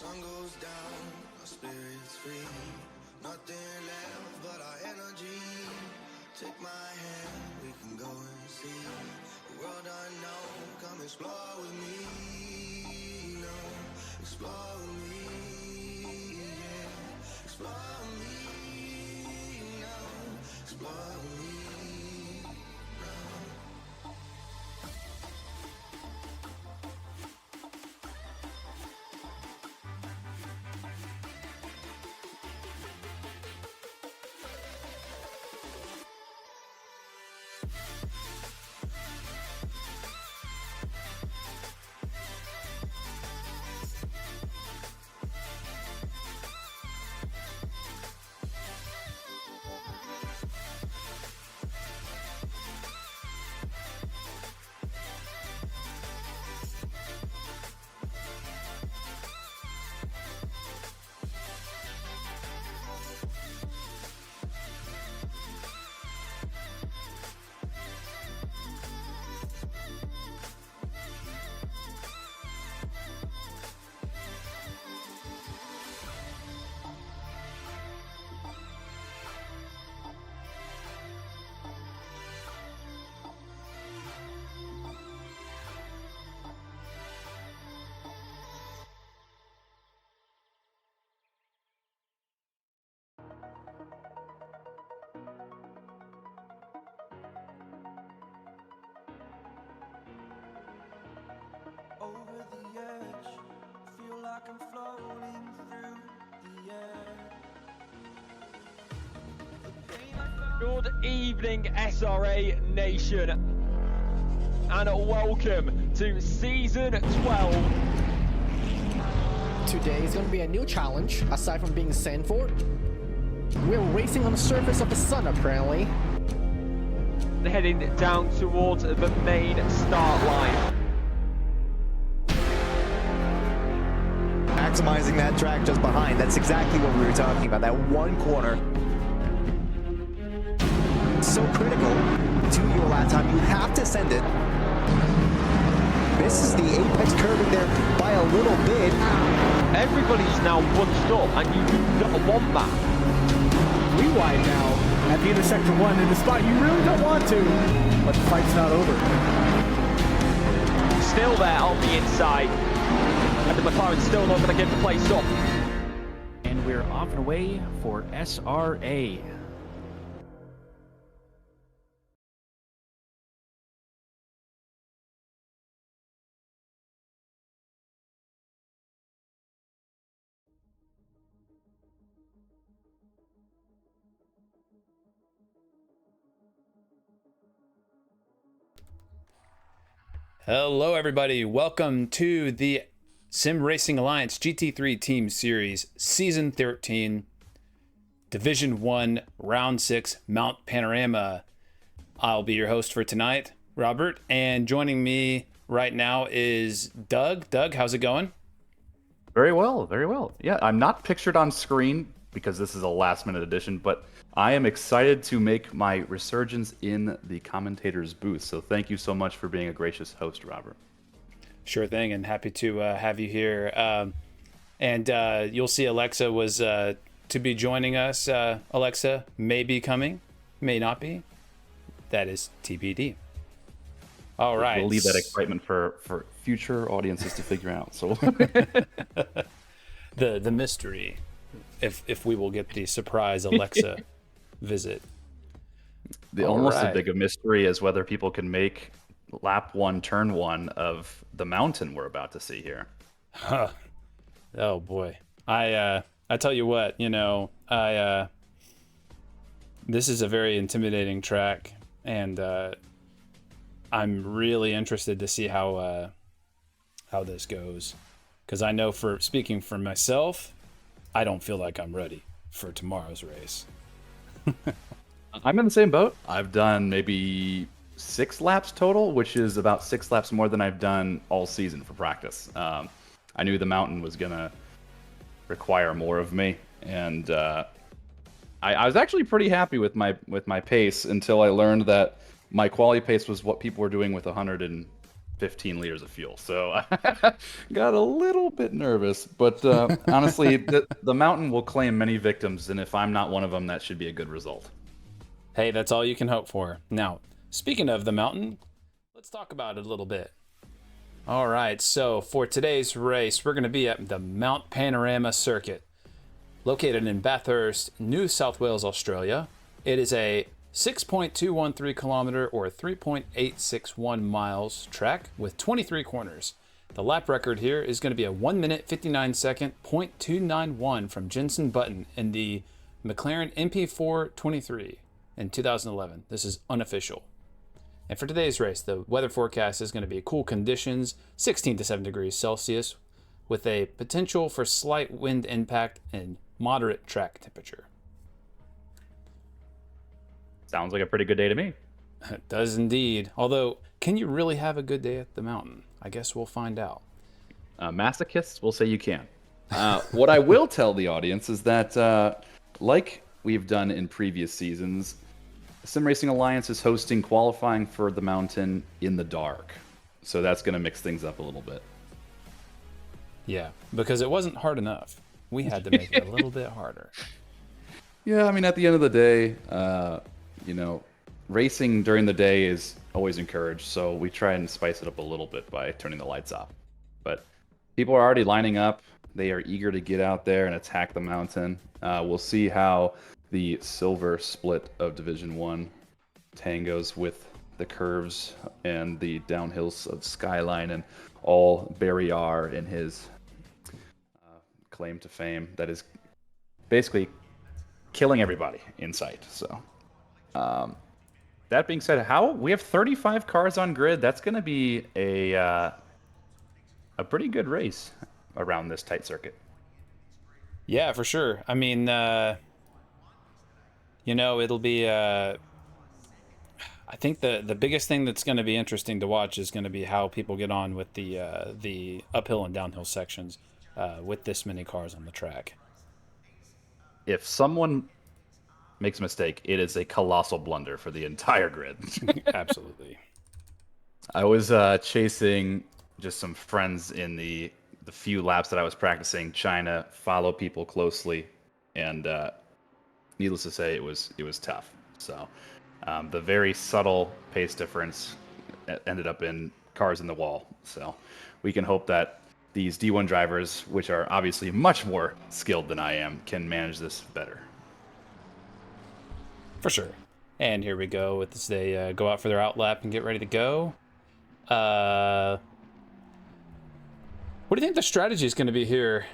sun goes down, our spirits free. Nothing left but our energy. Take my hand, we can go and see the world unknown. Come explore with me, no, explore with me, yeah. Explore with me, no, explore with me, no. Over the edge, feel like I'm floating through the air. Good evening, SRA Nation, and welcome to Season 12. Today is going to be a new challenge, aside from being Sanford. We're racing on the surface of the sun, apparently. They're heading down towards the main start line. Maximizing that track just behind. That's exactly what we were talking about. That one corner. So critical to your lap time. You have to send it. This is the apex curving there by a little bit. Everybody's now bunched up, and you do not want that. We wide now at the intersection 1 in the spot you really don't want to, but the fight's not over. Still there on the inside, and the McLaren's still not going to give the place up. And we're off and away for SRA. Hello everybody, welcome to the Sim Racing Alliance GT3 Team Series Season 13 Division 1 Round 6 Mount Panorama. I'll be your host for tonight, Robert, and joining me right now is Doug. Doug, how's it going? Very well, very well. Yeah, I'm not pictured on screen because this is a last-minute edition, but I am excited to make my resurgence in the commentator's booth. So thank you so much for being a gracious host, Robert. Sure thing, and happy to have you here. And you'll see Alexa was to be joining us. Alexa may be coming, may not be. That is TBD. All right. We'll leave that excitement for future audiences to figure out. So the mystery, if we will get the surprise Alexa visit. Almost as big a mystery as whether people can make lap 1, turn 1 of the mountain we're about to see here. Huh. Oh boy. I tell you what, this is a very intimidating track, and I'm really interested to see how this goes, because I know, for speaking for myself, I don't feel like I'm ready for tomorrow's race. I'm in the same boat. I've done maybe 6 laps total, which is about 6 laps more than I've done all season for practice. I knew the mountain was gonna require more of me, and I was actually pretty happy with my pace until I learned that my quality pace was what people were doing with 100 and 15 liters of fuel. So I got a little bit nervous, but honestly, the mountain will claim many victims, and if I'm not one of them, that should be a good result. Hey, that's all you can hope for. Now, speaking of the mountain, let's talk about it a little bit. All right, so for today's race, we're going to be at the Mount Panorama circuit, located in Bathurst, New South Wales, Australia. It is a 6.213 kilometer or 3.861 miles track with 23 corners. The lap record here is going to be a 1 minute 59 second .291 from Jenson Button in the McLaren MP4 23 in 2011. This is unofficial. And for today's race, the weather forecast is going to be cool conditions, 16 to 7 degrees Celsius, with a potential for slight wind impact and moderate track temperature. Sounds like a pretty good day to me. It does indeed. Although, can you really have a good day at the mountain? I guess we'll find out. Masochists will say you can. What I will tell the audience is that, like we've done in previous seasons, Sim Racing Alliance is hosting qualifying for the mountain in the dark. So that's going to mix things up a little bit. Yeah, because it wasn't hard enough. We had to make it a little bit harder. Yeah, I mean, at the end of the day, racing during the day is always encouraged. So we try and spice it up a little bit by turning the lights off. But people are already lining up. They are eager to get out there and attack the mountain. We'll see how the silver split of Division 1 tangos with the curves and the downhills of Skyline and all Barry R and his claim to fame that is basically killing everybody in sight. So that being said, we have 35 cars on grid. That's going to be a pretty good race around this tight circuit. Yeah, for sure. I mean, it'll be I think the biggest thing that's going to be interesting to watch is going to be how people get on with the uphill and downhill sections with this many cars on the track. If someone makes a mistake, it is a colossal blunder for the entire grid. Absolutely. I was chasing just some friends in the few laps that I was practicing, trying to follow people closely, and needless to say, it was tough. So the very subtle pace difference ended up in cars in the wall. So we can hope that these D1 drivers, which are obviously much more skilled than I am, can manage this better. For sure. And here we go with this. They go out for their outlap and get ready to go. What do you think the strategy is going to be here?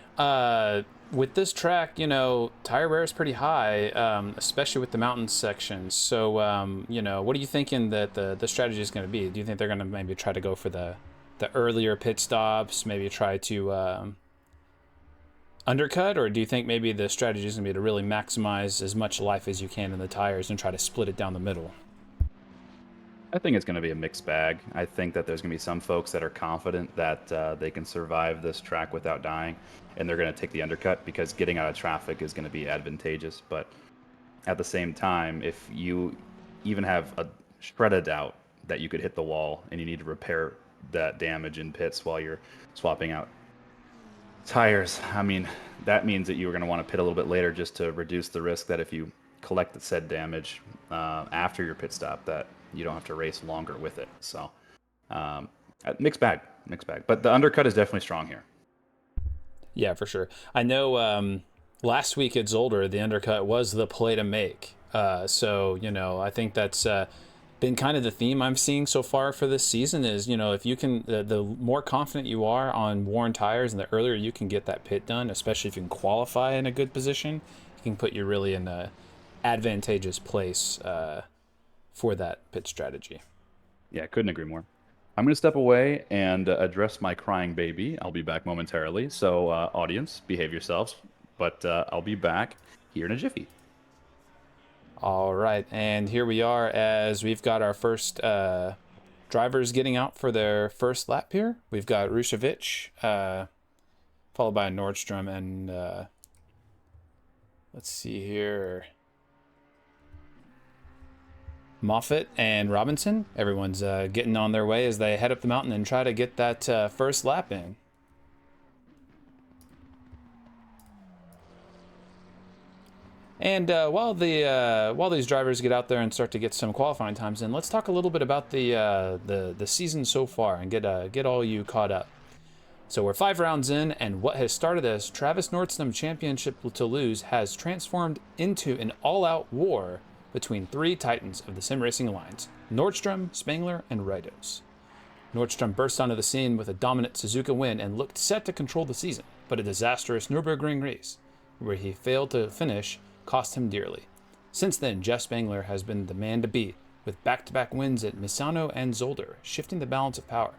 With this track, tire wear is pretty high, especially with the mountain sections. So, what are you thinking that the strategy is going to be? Do you think they're going to maybe try to go for the earlier pit stops, maybe try to undercut, or do you think maybe the strategy is going to be to really maximize as much life as you can in the tires and try to split it down the middle? I think it's going to be a mixed bag. I think that there's going to be some folks that are confident that they can survive this track without dying, and they're going to take the undercut because getting out of traffic is going to be advantageous. But at the same time, if you even have a shredded doubt that you could hit the wall and you need to repair that damage in pits while you're swapping out tires, I mean, that means that you're going to want to pit a little bit later just to reduce the risk that if you collect the said damage after your pit stop, that you don't have to race longer with it. So mixed bag. But the undercut is definitely strong here. Yeah, for sure. I know last week at Zolder, the undercut was the play to make. So, I think that's been kind of the theme I'm seeing so far for this season is, if you can, the more confident you are on worn tires and the earlier you can get that pit done, especially if you can qualify in a good position, it can put you really in a advantageous place for that pit strategy. Yeah, couldn't agree more. I'm going to step away and address my crying baby. I'll be back momentarily. So, audience, behave yourselves. But I'll be back here in a jiffy. All right, and here we are as we've got our first drivers getting out for their first lap here. We've got Rusevich, followed by Nordstrom, and let's see here. Moffat and Robinson. Everyone's getting on their way as they head up the mountain and try to get that first lap in. And while these drivers get out there and start to get some qualifying times in, let's talk a little bit about the season so far and get all you caught up. So we're 5 rounds in, and what has started as Travis Nordstrom Championship to lose has transformed into an all-out war between 3 titans of the Sim Racing Alliance: Nordstrom, Spangler, and Ridos. Nordstrom burst onto the scene with a dominant Suzuka win and looked set to control the season, but a disastrous Nürburgring race, where he failed to finish, cost him dearly. Since then, Jeff Spangler has been the man to beat, with back-to-back wins at Misano and Zolder, shifting the balance of power.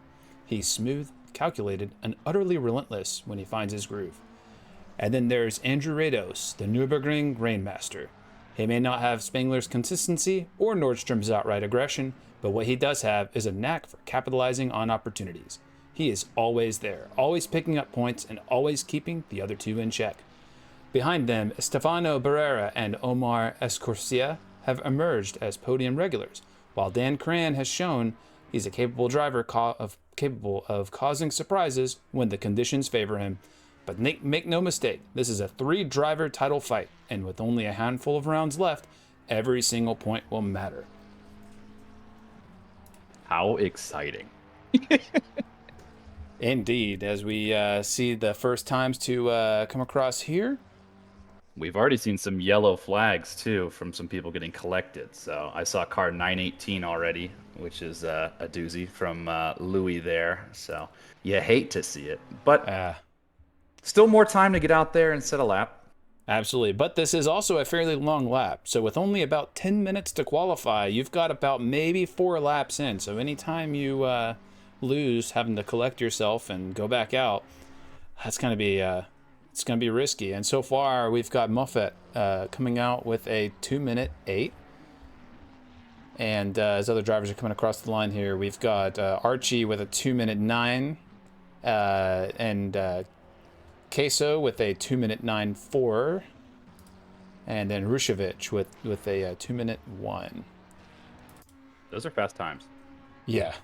He's smooth, calculated, and utterly relentless when he finds his groove. And then there's Andrew Ridos, the Nürburgring Rainmaster. He may not have Spangler's consistency or Nordstrom's outright aggression, but what he does have is a knack for capitalizing on opportunities. He is always there, always picking up points, and always keeping the other 2 in check. Behind them, Stefano Barrera and Omar Escorcia have emerged as podium regulars, while Dan Cran has shown he's a capable driver capable of causing surprises when the conditions favor him. But make no mistake, this is a 3-driver title fight, and with only a handful of rounds left, every single point will matter. How exciting. Indeed, as we see the first times to come across here. We've already seen some yellow flags, too, from some people getting collected. So I saw car 918 already, which is a doozy from Louis there. So you hate to see it. But still more time to get out there and set a lap. Absolutely. But this is also a fairly long lap. So with only about 10 minutes to qualify, you've got about maybe 4 laps in. So anytime you lose having to collect yourself and go back out, that's going to be... it's going to be risky. And so far, we've got Moffat coming out with a 2-minute 8. And as other drivers are coming across the line here, we've got Archie with a 2-minute 9. And Queso with a 2-minute 9.4. And then Rushevich with a 2-minute 1. Those are fast times. Yeah.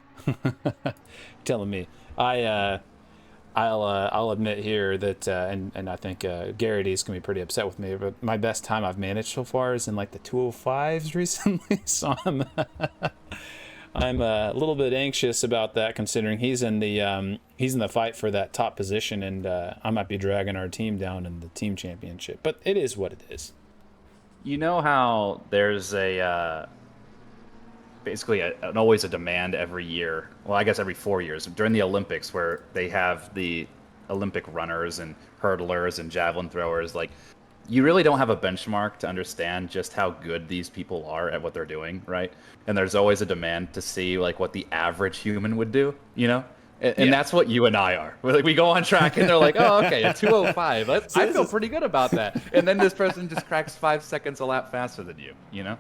Telling me. I'll admit here that, and I think Garrity's going to be pretty upset with me, but my best time I've managed so far is in like the 205s recently, so I'm a little bit anxious about that, considering he's in the fight for that top position, and I might be dragging our team down in the team championship, but it is what it is. You know how there's basically always a demand every year, well, I guess every 4 years, during the Olympics, where they have the Olympic runners and hurdlers and javelin throwers. Like, you really don't have a benchmark to understand just how good these people are at what they're doing, right? And there's always a demand to see like what the average human would do, you know? And that's what you and I are. We're like, we go on track and they're like, oh, okay, a 205. I feel pretty good about that. And then this person just cracks 5 seconds a lap faster than you, you know?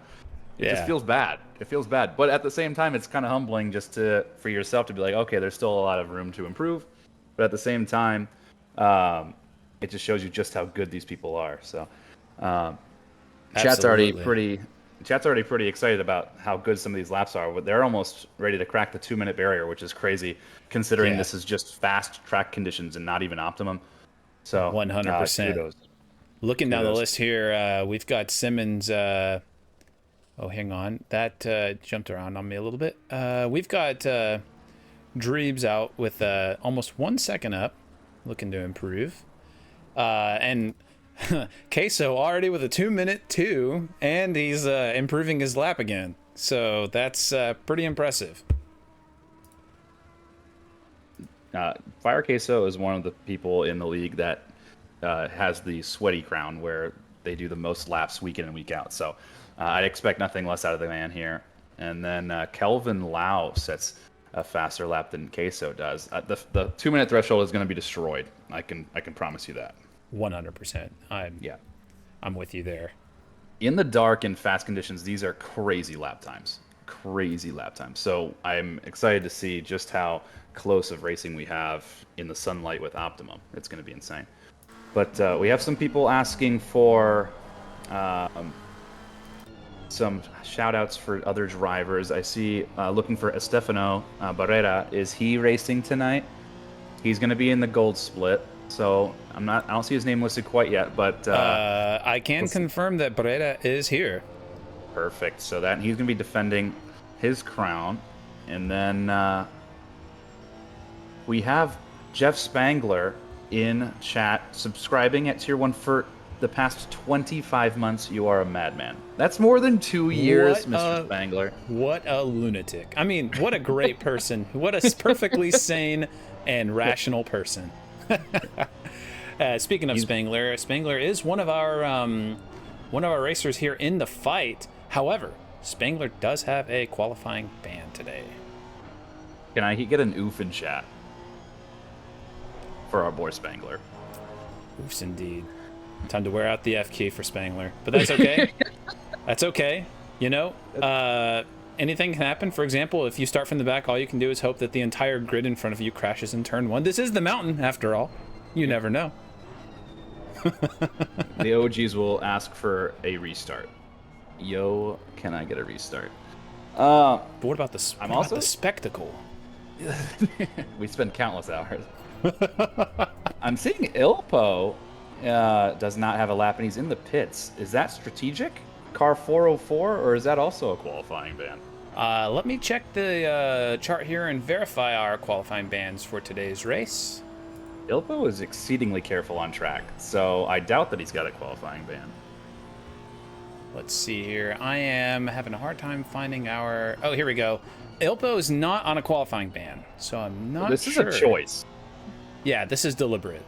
It just feels bad. It feels bad. But at the same time, it's kind of humbling just for yourself to be like, okay, there's still a lot of room to improve. But at the same time, it just shows you just how good these people are. So chat's already pretty excited about how good some of these laps are. They're almost ready to crack the 2-minute barrier, which is crazy considering this is just fast track conditions and not even optimum. So 100%. Looking down the list here, we've got Simmons. Oh, hang on. That jumped around on me a little bit. We've got Dreebs out with almost 1 second up, looking to improve. And Queso already with a 2-minute 2, and he's improving his lap again. So that's pretty impressive. Fire Queso is one of the people in the league that has the sweaty crown, where they do the most laps week in and week out. So I'd expect nothing less out of the man here. And then Kelvin Lau sets a faster lap than Queso does. The 2-minute threshold is going to be destroyed. I can promise you that. 100%. I'm with you there. In the dark and fast conditions, these are crazy lap times. So I'm excited to see just how close of racing we have in the sunlight with Optimum. It's going to be insane. But we have some people asking for some shout outs for other drivers. I see looking for Estefano Barrera. Is he racing tonight? He's going to be in the gold split. So I don't see his name listed quite yet, but I can confirm that Barrera is here. Perfect. So that he's going to be defending his crown. And then we have Jeff Spangler in chat, subscribing at Tier 1 for the past 25 months. You are a madman. That's more than 2 years, Mr. Spangler. What a lunatic. I mean, what a great person. What a perfectly sane and rational person. Speaking of Spangler, Spangler is one of our racers here in the fight. However, Spangler does have a qualifying ban today. Can I get an oof in chat for our boy Spangler? Oofs indeed. Time to wear out the F key for Spangler, but that's okay. That's okay. You know, anything can happen. For example, if you start from the back, all you can do is hope that the entire grid in front of you crashes in turn 1. This is the mountain, after all. You never know. The OGs will ask for a restart. Yo, can I get a restart? But what about the, about the spectacle? We spend countless hours. I'm seeing Ilpo does not have a lap, and he's in the pits. Is that strategic? Car 404, or is that also a qualifying ban? Let me check the chart here and verify our qualifying bans for today's race. Ilpo is exceedingly careful on track, so I doubt that he's got a qualifying ban. Let's see here. I am having a hard time finding our... Oh, here we go. Ilpo is not on a qualifying ban, so I'm not This sure. is a choice. Yeah, this is deliberate.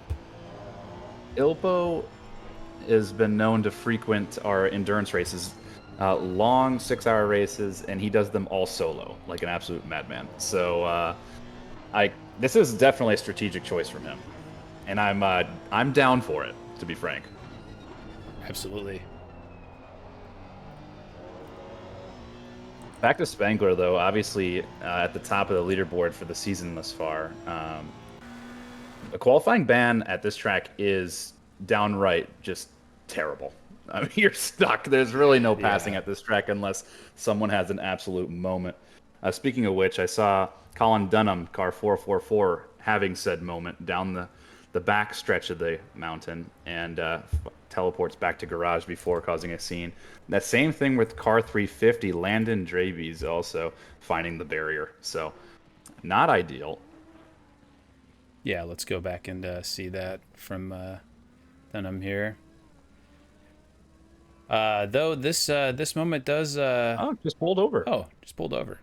Ilpo has been known to frequent our endurance races, long 6-hour races, and he does them all solo, like an absolute madman. So this is definitely a strategic choice from him, and I'm down for it, to be frank. Absolutely. Back to Spangler, though, obviously at the top of the leaderboard for the season thus far. A qualifying ban at this track is downright just terrible. I mean, you're stuck. There's really no passing at this track unless someone has an absolute moment. Speaking of which, I saw Colin Dunham, car 444, having said moment down the back stretch of the mountain and teleports back to garage before causing a scene. That same thing with car 350, Landon Draby's also finding the barrier. So, not ideal. Yeah, let's go back and see that from Dunham here. Though this moment does... Oh, just pulled over. Oh, just pulled over.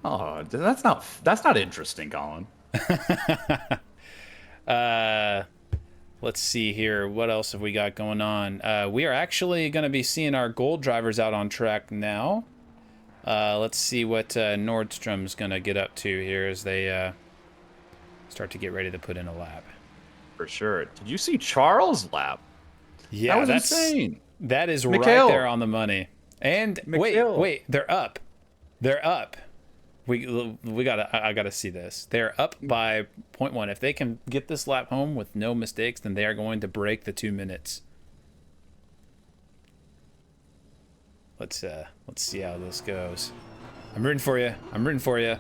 Oh, that's not interesting, Colin. Let's see here. What else have we got going on? We are actually going to be seeing our gold drivers out on track now. Let's see what Nordstrom's going to get up to here as they start to get ready to put in a lap. For sure. Did you see Charles' lap? Yeah, that was insane. That is Mikhail. right there on the money. And Mikhail. wait, they're up. They're up. I gotta see this. They're up by 0.1. If they can get this lap home with no mistakes, then they are going to break the 2 minutes. Let's see how this goes. I'm rooting for you. I'm rooting for you.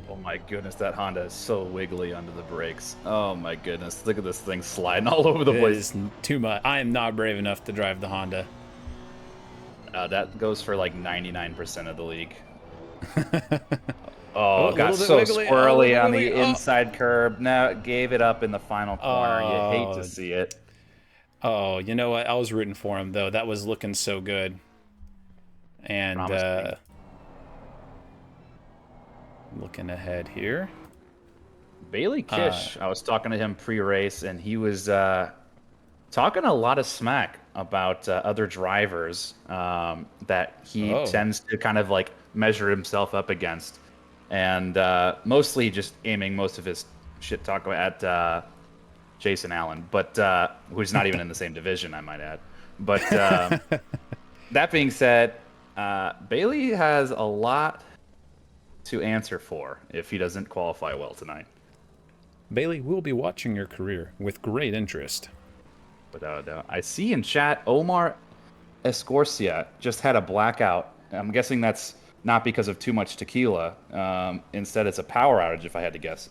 Oh my goodness, that Honda is so wiggly under the brakes. Oh my goodness, look at this thing sliding all over the place. It is too much. I am not brave enough to drive the Honda. That goes for like 99% of the league. Oh, got so wiggly. squirrely on the inside curb. Now gave it up in the final corner. You hate to see it. Oh, you know what? I was rooting for him though. That was looking so good. And looking ahead here. Bailey Kish, I was talking to him pre-race, and he was talking a lot of smack about other drivers that he tends to kind of like measure himself up against, and mostly just aiming most of his shit talk at Jason Allen, but who's not even in the same division, I might add. But that being said, Bailey has a lot to answer for if he doesn't qualify well tonight. Bailey, we'll be watching your career with great interest. Without a doubt. I see in chat Omar Escorcia just had a blackout. I'm guessing that's not because of too much tequila. Instead, it's a power outage, if I had to guess.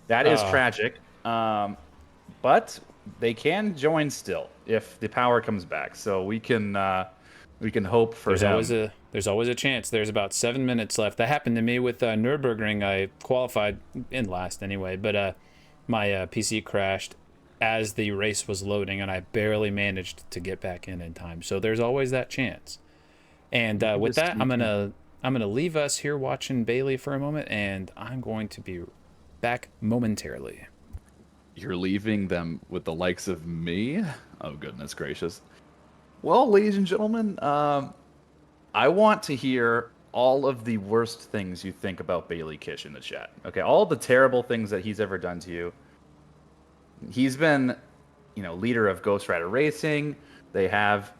That is tragic. But they can join still if the power comes back. So we can hope for him. There's always a chance. There's about 7 minutes left. That happened to me with Nürburgring. I qualified in last anyway, but my PC crashed as the race was loading, and I barely managed to get back in time. So there's always that chance. And with that, I'm gonna leave us here watching Bailey for a moment, and I'm going to be back momentarily. You're leaving them with the likes of me? Oh, goodness gracious. Well, ladies and gentlemen, I want to hear all of the worst things you think about Bailey Kish in the chat. Okay, all the terrible things that he's ever done to you. He's been, leader of Ghost Rider Racing. They have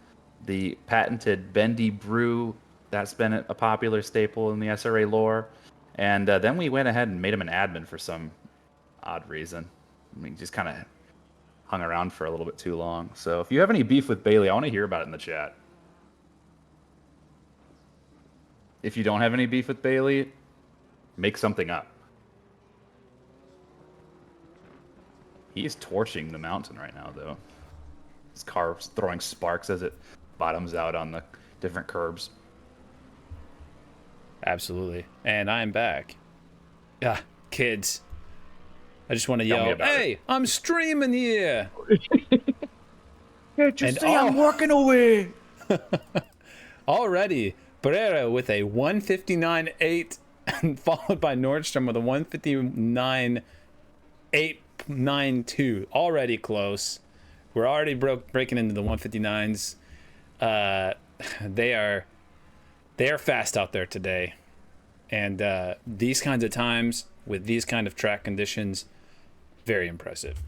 the patented Bendy Brew. That's been a popular staple in the SRA lore. And then we went ahead and made him an admin for some odd reason. I mean, just kind of hung around for a little bit too long. So if you have any beef with Bailey, I want to hear about it in the chat. If you don't have any beef with Bailey, make something up. He's torching the mountain right now, though. His car's throwing sparks as it bottoms out on the different curbs. Absolutely. And I'm back. Yeah, kids. I just want to yell, hey, I'm streaming here. Can't you see I'm working away? Already, Barrera with a 159.8 and followed by Nordstrom with a 159.892. Already close. We're already breaking into the 159s. They are fast out there today. And these kinds of times with these kind of track conditions, very impressive.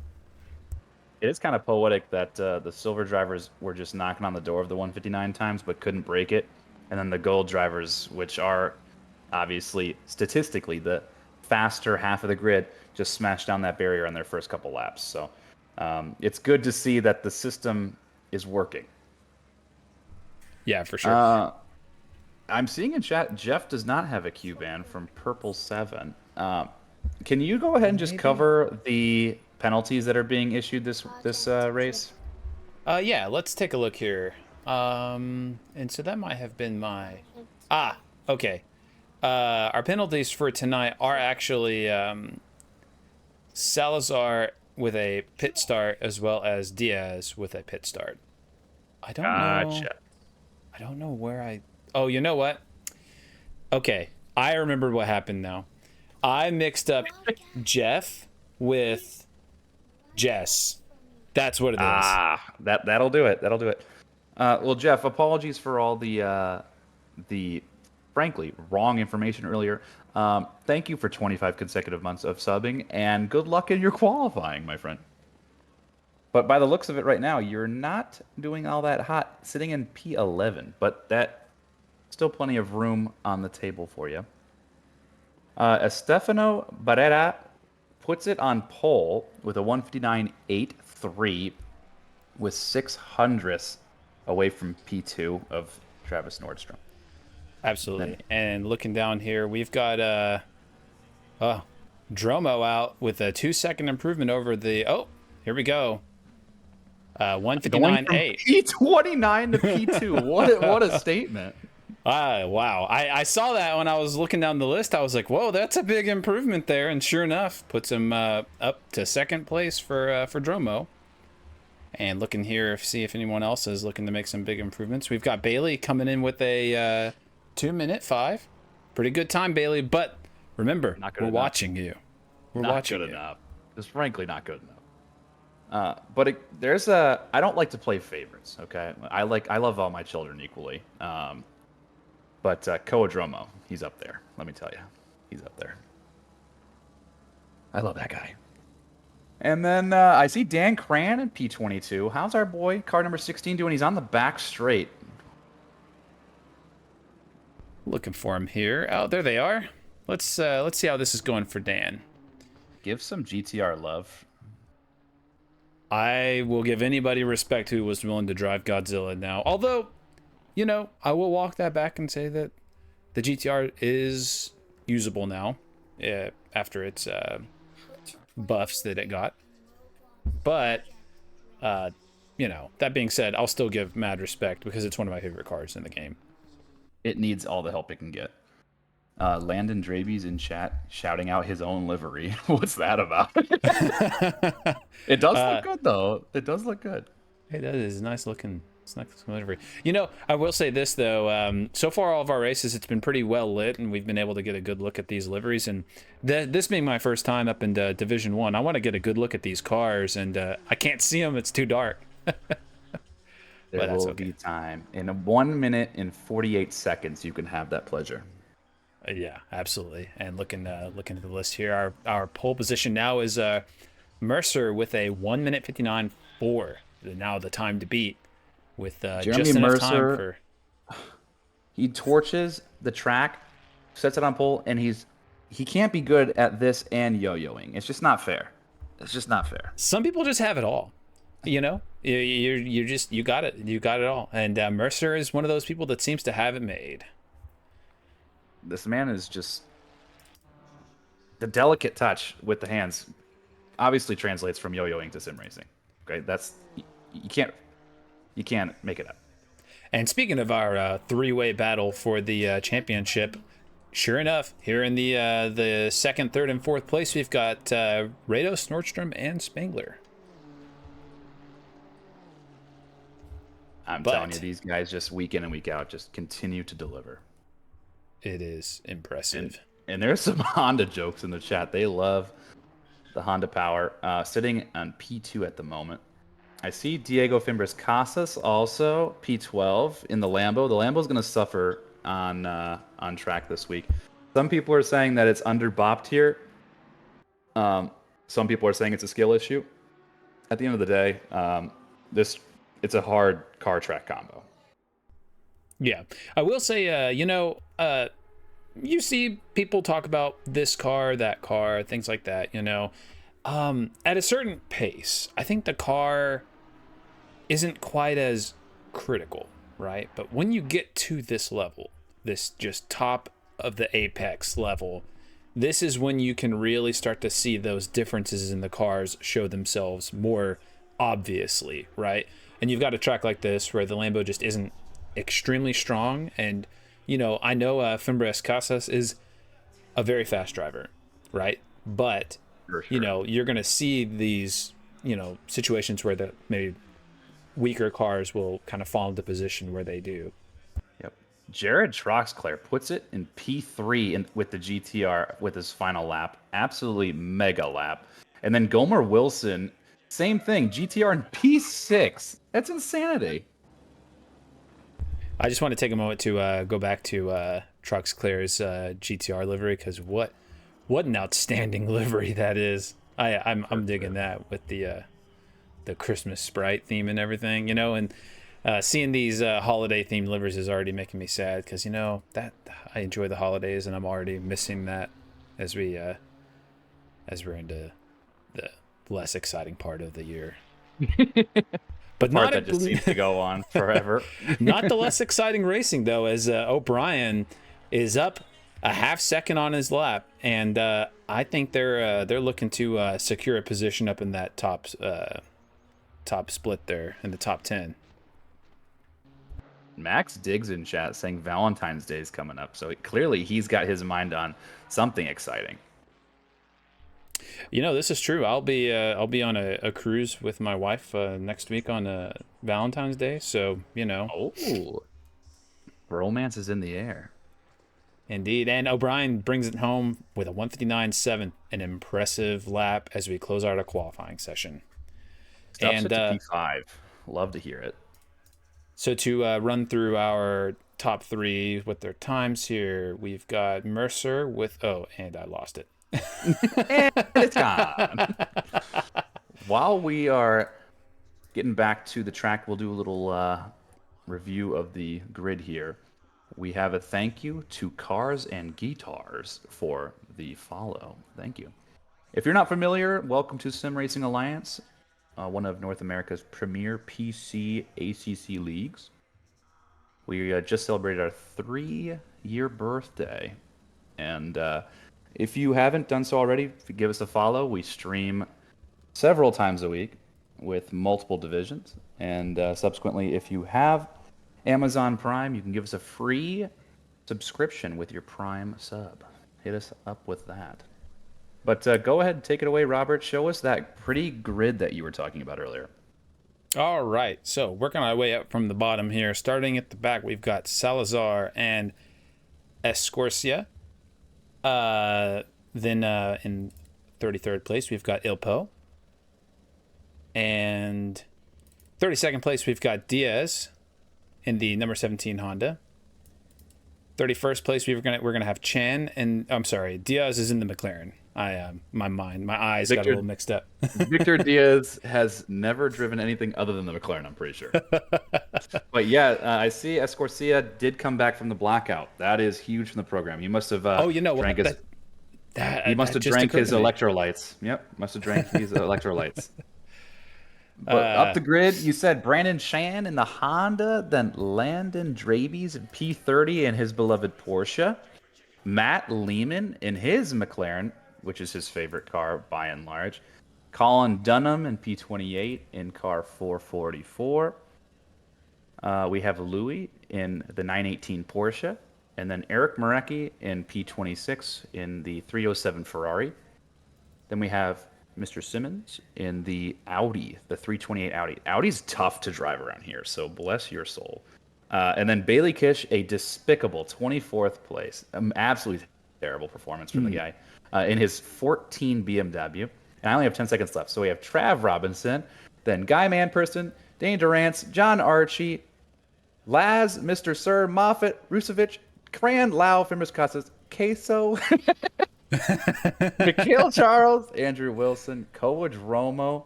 It is kind of poetic that the silver drivers were just knocking on the door of the 159 times but couldn't break it. And then the gold drivers, which are obviously statistically the faster half of the grid, just smashed down that barrier on their first couple laps. So it's good to see that the system is working. Yeah, for sure. I'm seeing in chat, Jeff does not have a Q ban from Purple 7. Can you go ahead and just cover the penalties that are being issued this race? Yeah, let's take a look here. And so that might have been my... okay. Our penalties for tonight are actually Salazar with a pit start as well as Diaz with a pit start. I don't know. I don't know where I... Oh, you know what? Okay, I remember what happened now. I mixed up Jeff with Jess. That's what it is. That'll do it. That'll do it. Well, Jeff, apologies for all the frankly wrong information earlier. Thank you for 25 consecutive months of subbing, and good luck in your qualifying, my friend. But by the looks of it right now, you're not doing all that hot, sitting in P11, but that still plenty of room on the table for you. Estefano Barrera puts it on pole with a 159.83 with 600ths away from P2 of Travis Nordstrom. Absolutely. And looking down here, we've got Dromo out with a 2-second improvement over the... Oh, here we go. 159.8. P29 to P2. What a statement. Wow. I saw that when I was looking down the list. I was like, whoa, that's a big improvement there. And sure enough, puts him up to second place for Dromo. And looking here, see if anyone else is looking to make some big improvements. We've got Bailey coming in with a 2:05. Pretty good time, Bailey. But remember, we're watching you. We're watching you. Not good enough. Just frankly not good enough. But there's a... I don't like to play favorites, okay? I love all my children equally. But Koadromo, he's up there. Let me tell you. He's up there. I love that guy. And then I see Dan Cran in P22. How's our boy, car number 16, doing? He's on the back straight. Looking for him here. Oh, there they are. Let's see how this is going for Dan. Give some GTR love. I will give anybody respect who was willing to drive Godzilla now. Although, you know, I will walk that back and say that the GTR is usable now after its buffs that it got. But, you know, that being said, I'll still give mad respect because it's one of my favorite cars in the game. It needs all the help it can get. Landon Draby's in chat shouting out his own livery. What's that about? It does look good, though. It does look good. It is nice looking. It's nice livery. You know, I will say this though. So far, all of our races, it's been pretty well lit, and we've been able to get a good look at these liveries. And this being my first time up in Division 1, I want to get a good look at these cars, and I can't see them. It's too dark. There will be time. In 1 minute and 48 seconds, you can have that pleasure. Yeah, absolutely. And looking at the list here, our pole position now is Mercer with a 1 minute 59.4. Now the time to beat with just enough time for. He torches the track, sets it on pole, and he can't be good at this and yo-yoing. It's just not fair. It's just not fair. Some people just have it all. You know, you got it. You got it all. And Mercer is one of those people that seems to have it made. This man is just the delicate touch with the hands. Obviously, translates from yo-yoing to sim racing. Okay, that's you can't make it up. And speaking of our three-way battle for the championship, sure enough, here in the second, third, and fourth place, we've got Rados, Nordstrom, and Spangler. I'm telling you, these guys just week in and week out just continue to deliver. It is impressive. And there's some Honda jokes in the chat. They love the Honda power. Sitting on P2 at the moment. I see Diego Fimbres Casas also P12 in the Lambo. The Lambo's going to suffer on track this week. Some people are saying that it's under bopped here. Some people are saying it's a skill issue. At the end of the day, it's a hard car track combo. Yeah, I will say, you see people talk about this car, that car, things like that, you know. At a certain pace, I think the car isn't quite as critical, right? But when you get to this level, this just top of the apex level, this is when you can really start to see those differences in the cars show themselves more obviously, right? And you've got a track like this where the Lambo just isn't extremely strong. And, you know, I know Fimbres Casas is a very fast driver, right? But, sure, you know, you're going to see these, you know, situations where the maybe weaker cars will kind of fall into position where they do. Yep. Jared Troxclair puts it in P3 with the GTR with his final lap. Absolutely mega lap. And then Gomer Wilson, same thing, GTR in P6. That's insanity. I just want to take a moment to go back to Troxclair's GTR livery, because what an outstanding livery that is. I'm digging that with the Christmas Sprite theme and everything, you know, and seeing these holiday themed liveries is already making me sad, because, you know, that I enjoy the holidays and I'm already missing that as we're into the less exciting part of the year. But not that just seems to go on forever. Not the less exciting racing though, as O'Brien is up a half second on his lap, and I think they're looking to secure a position up in that top split there in the top 10. Max Diggs in chat saying Valentine's Day is coming up, so clearly he's got his mind on something exciting. You know, this is true. I'll be on a cruise with my wife next week on Valentine's Day. So, you know. Oh, romance is in the air. Indeed. And O'Brien brings it home with a 159.7, an impressive lap as we close out our qualifying session. Stops it to P5. Love to hear it. So to run through our top three with their times here, we've got Mercer with, and I lost it. And it's gone. While we are getting back to the track, we'll do a little review of the grid here. We have a thank you to Cars and Guitars for the follow. Thank you. If you're not familiar, welcome to Sim Racing Alliance, one of North America's premier PC ACC leagues. We just celebrated our 3-year birthday. And if you haven't done so already, if you give us a follow, we stream several times a week with multiple divisions. And subsequently, if you have Amazon Prime, you can give us a free subscription with your Prime sub. Hit us up with that. But go ahead and take it away, Robert. Show us that pretty grid that you were talking about earlier. All right, so working our way up from the bottom here. Starting at the back, we've got Salazar and Escorcia. Then in 33rd place, we've got Ilpo. And 32nd place, we've got Diaz in the number 17 Honda. 31st place, we're gonna have Chan, and I'm sorry, Diaz is in the McLaren. My eyes got a little mixed up. Victor Diaz has never driven anything other than the McLaren, I'm pretty sure. But yeah, I see Escorcia did come back from the blackout. That is huge from the program. He must have drank his electrolytes. Yep, must have drank his electrolytes. But up the grid, you said Brandon Chan in the Honda, then Landon Drabies in P30 in his beloved Porsche, Matt Lehman in his McLaren, which is his favorite car by and large, Colin Dunham in P28 in car 444. We have Louis in the 918 Porsche, and then Eric Marecki in P26 in the 307 Ferrari. Then we have Mr. Simmons in the Audi, the 328 Audi. Audi's tough to drive around here, so bless your soul. And then Bailey Kish, a despicable 24th place. Absolutely terrible performance from the guy in his 14 BMW. And I only have 10 seconds left. So we have Trav Robinson, then Guy Manperson, Dane Durance, John Archie, Laz, Mr. Sir, Moffat, Rusevich, Cran, Lau, Fimbers Casas, Queso, Mikhail Charles, Andrew Wilson, Coach Romo.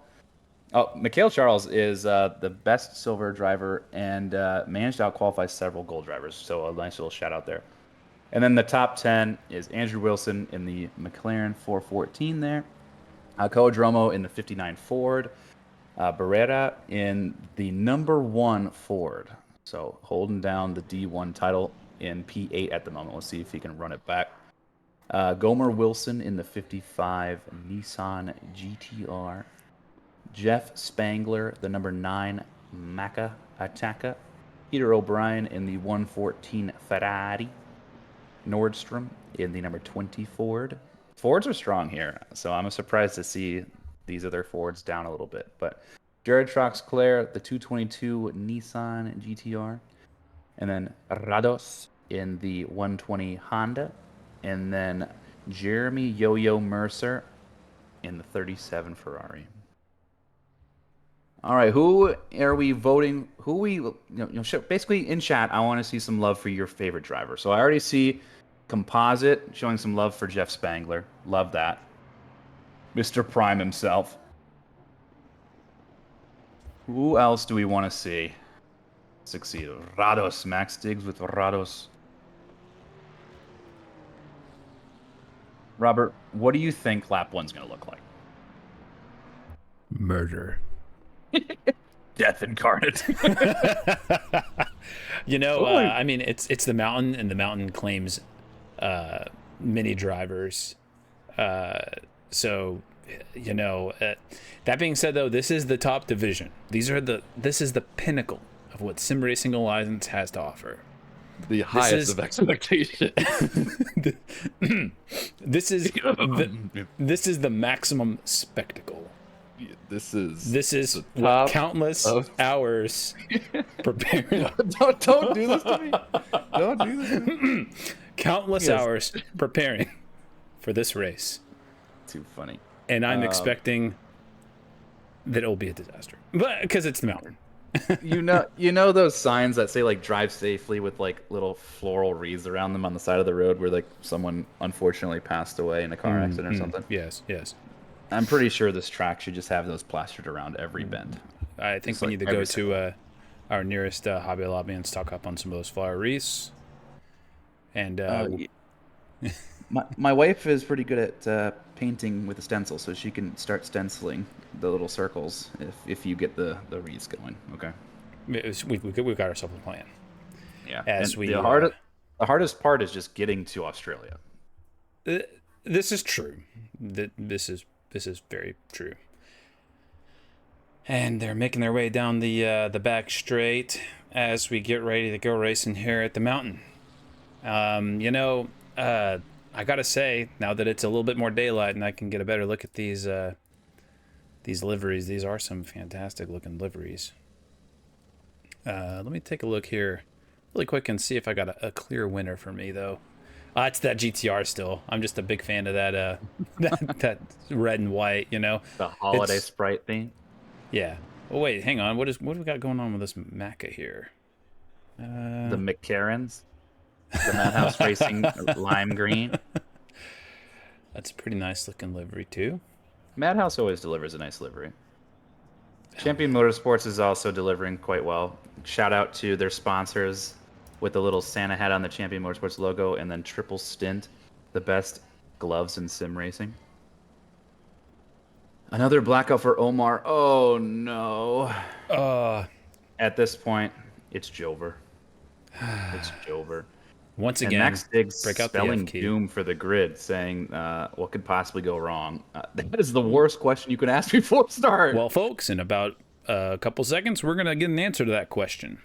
Oh, Mikhail Charles is the best silver driver and managed to outqualify several gold drivers. So a nice little shout out there. And then the top 10 is Andrew Wilson in the McLaren 414 there. Coach Romo in the 59 Ford. Barrera in the number 1 Ford. So holding down the D1 title in P8 at the moment. Let's see if he can run it back. Gomer Wilson in the 55 Nissan GTR. Jeff Spangler, the number 9 Maca Ataka. Peter O'Brien in the 114 Ferrari. Nordstrom in the number 20 Ford. Fords are strong here, so I'm surprised to see these other Fords down a little bit. But Jared Troxclair, the 222 Nissan GTR. And then Rados in the 120 Honda. And then Jeremy Yo-Yo Mercer in the 37 Ferrari. All right, who are we voting? Basically in chat, I want to see some love for your favorite driver. So I already see Composite showing some love for Jeff Spangler. Love that. Mr. Prime himself. Who else do we want to see succeed? Rados. Max Diggs with Rados. Robert, what do you think lap 1's going to look like? Murder. Death incarnate. I mean, it's the mountain, and the mountain claims many drivers. That being said, though, this is the top division. This is the pinnacle of what Sim Racing Alliance has to offer. The highest of expectation. This is the maximum spectacle. This is countless hours preparing. Don't do this to me. Don't do this to me. Countless hours preparing for this race. Too funny. And I'm expecting that it will be a disaster, but because it's the mountain. you know those signs that say like drive safely with like little floral wreaths around them on the side of the road where like someone unfortunately passed away in a car accident or something? Yes. I'm pretty sure this track should just have those plastered around every bend. I think we need to go to our nearest Hobby Lobby and stock up on some of those flower wreaths. And my wife is pretty good at painting with a stencil, so she can start stenciling the little circles if you get the wreaths going. Okay. We've got ourselves a plan. Yeah. As and the hardest part is just getting to Australia. This is true. This is very true. And they're making their way down the back straight as we get ready to go racing here at the mountain. I gotta say, now that it's a little bit more daylight and I can get a better look at these liveries, these are some fantastic looking liveries. Let me take a look here really quick and see if I got a clear winner for me, though. It's that GTR still. I'm just a big fan of that that red and white, The holiday sprite theme. Yeah. Oh, wait, hang on. What do we got going on with this Macca here? The McCarrans. The Madhouse Racing lime green. That's a pretty nice looking livery, too. Madhouse always delivers a nice livery. Champion Motorsports is also delivering quite well. Shout out to their sponsors with the little Santa hat on the Champion Motorsports logo, and then Triple Stint, the best gloves in sim racing. Another blackout for Omar. Oh no. At this point, it's Jover. It's Jover. Once again, and Max Diggs break out spelling the doom for the grid, saying what could possibly go wrong. That is the worst question you can ask before start. Well, folks, in about a couple seconds, we're going to get an answer to that question.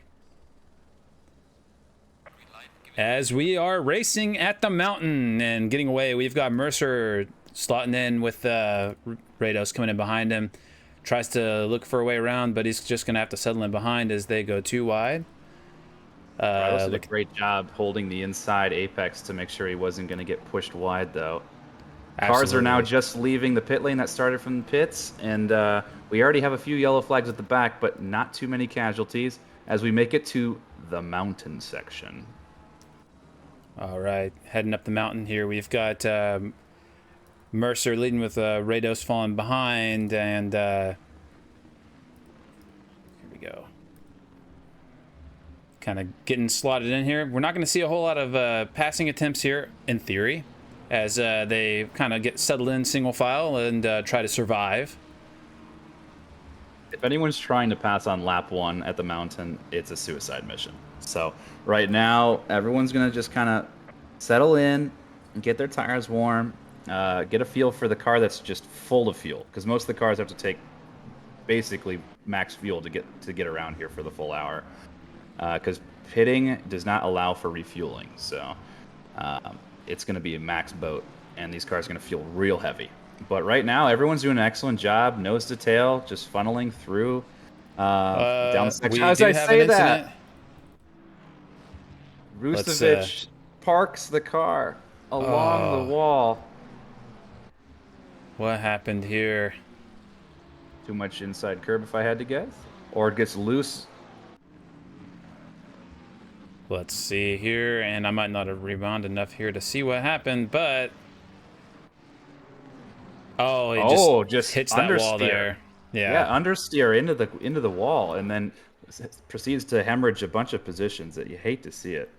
As we are racing at the mountain and getting away, we've got Mercer slotting in with Rados coming in behind him. Tries to look for a way around, but he's just going to have to settle in behind as they go too wide. Rados did a great job holding the inside apex to make sure he wasn't going to get pushed wide, though. Absolutely. Cars are now just leaving the pit lane that started from the pits, and we already have a few yellow flags at the back, but not too many casualties as we make it to the mountain section. All right, heading up the mountain here. We've got Mercer leading with Rados falling behind, and here we go. Kind of getting slotted in here. We're not going to see a whole lot of passing attempts here, in theory, as they kind of get settled in single file and try to survive. If anyone's trying to pass on lap 1 at the mountain, it's a suicide mission. So right now, everyone's going to just kind of settle in and get their tires warm, get a feel for the car that's just full of fuel, because most of the cars have to take basically max fuel to get around here for the full hour. Because pitting does not allow for refueling, so it's going to be a max boat, and these cars are going to feel real heavy. But right now, everyone's doing an excellent job, nose to tail, just funneling through down the section. How did I say that? Rustovic parks the car along the wall. What happened here? Too much inside curb, if I had to guess, or it gets loose. Let's see here, and I might not have rebound enough here to see what happened, but he just hits that wall there. Yeah, understeer into the wall, and then proceeds to hemorrhage a bunch of positions that you hate to see it.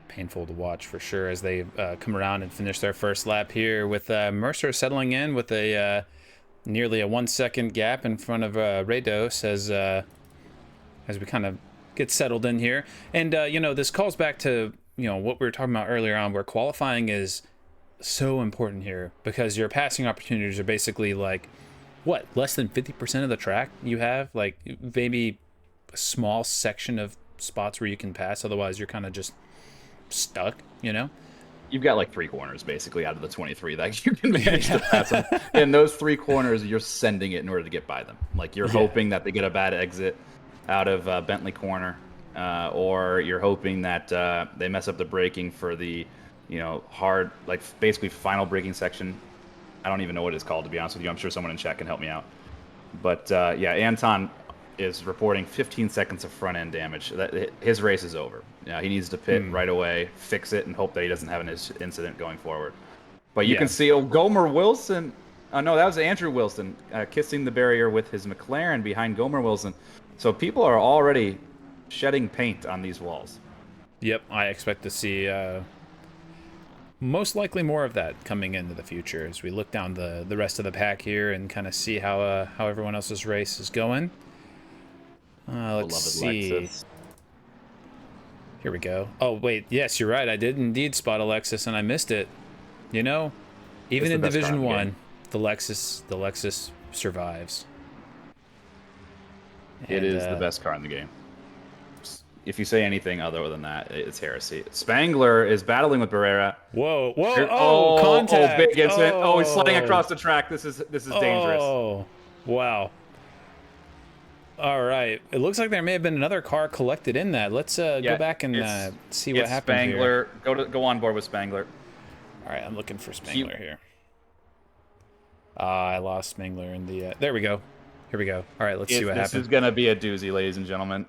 Painful to watch for sure as they come around and finish their first lap here, with Mercer settling in with a nearly a 1 second gap in front of Rados as we kind of get settled in here. And this calls back to what we were talking about earlier on, where qualifying is so important here, because your passing opportunities are basically like less than 50% of the track you have, like maybe a small section of spots where you can pass, otherwise you're kind of just stuck. You've got like 3 corners basically out of the 23 that you can manage to pass them. And those 3 corners, you're sending it in order to get by them. Like you're hoping that they get a bad exit out of Bentley corner, or you're hoping that they mess up the braking for the hard, like basically final braking section. I don't even know what it's called, to be honest with you. I'm sure someone in chat can help me out. But yeah, Anton is reporting 15 seconds of front end damage. His race is over. He needs to pit right away, fix it, and hope that he doesn't have an incident going forward. But you can see Gomer Wilson. Oh no, that was Andrew Wilson kissing the barrier with his McLaren behind Gomer Wilson. So people are already shedding paint on these walls. Yep, I expect to see most likely more of that coming into the future as we look down the rest of the pack here and kind of see how everyone else's race is going. Let's see. Lexus. Here we go. Oh, wait. Yes, you're right. I did indeed spot a Lexus, and I missed it. You know, even in Division 1, the Lexus survives. It is the best car in the game. If you say anything other than that, it's heresy. Spangler is battling with Barrera. Whoa, whoa, oh, contact. Oh, big incident. Oh, he's sliding across the track. This is dangerous. Oh, wow. All right. It looks like there may have been another car collected in that. Let's go back and see what happened Spangler. here. Go on board with Spangler. All right, I'm looking for Spangler here. I lost Spangler in the... there we go. Here we go. All right, let's see what happens. This is going to be a doozy, ladies and gentlemen.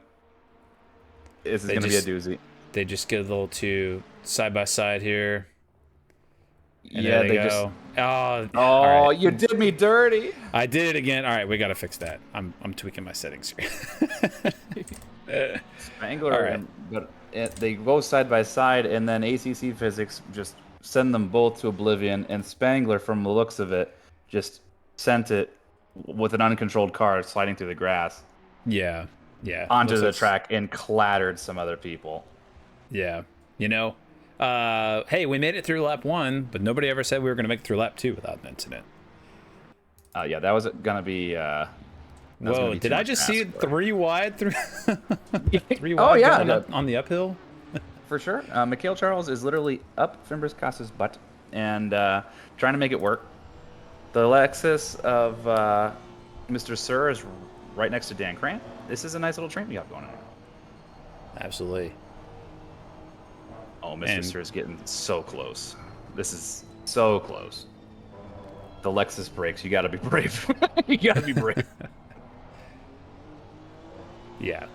This is going to be a doozy. They just get a little too side-by-side here. And yeah, they go. Oh, right. You did me dirty. I did it again. All right, we got to fix that. I'm tweaking my settings here. Spangler, all right. But they go side by side, and then ACC physics just send them both to oblivion. And Spangler, from the looks of it, just sent it with an uncontrolled car sliding through the grass. Yeah, onto the track and clattered some other people. Yeah, you know. Hey, we made it through lap 1, but nobody ever said we were going to make it through lap 2 without an incident. Yeah, that was going to be... Whoa, did I just see it 3 wide through... 3 wide oh, yeah, going on the uphill? For sure. Mikhail Charles is literally up Fimbres Casa's butt and trying to make it work. The Lexus of Mr. Sir is right next to Dan Cran. This is a nice little train we got going on. Absolutely. Oh, Mr. Sir is getting so close. This is so close. The Lexus brakes. You got to be brave. You got to be brave. Yeah.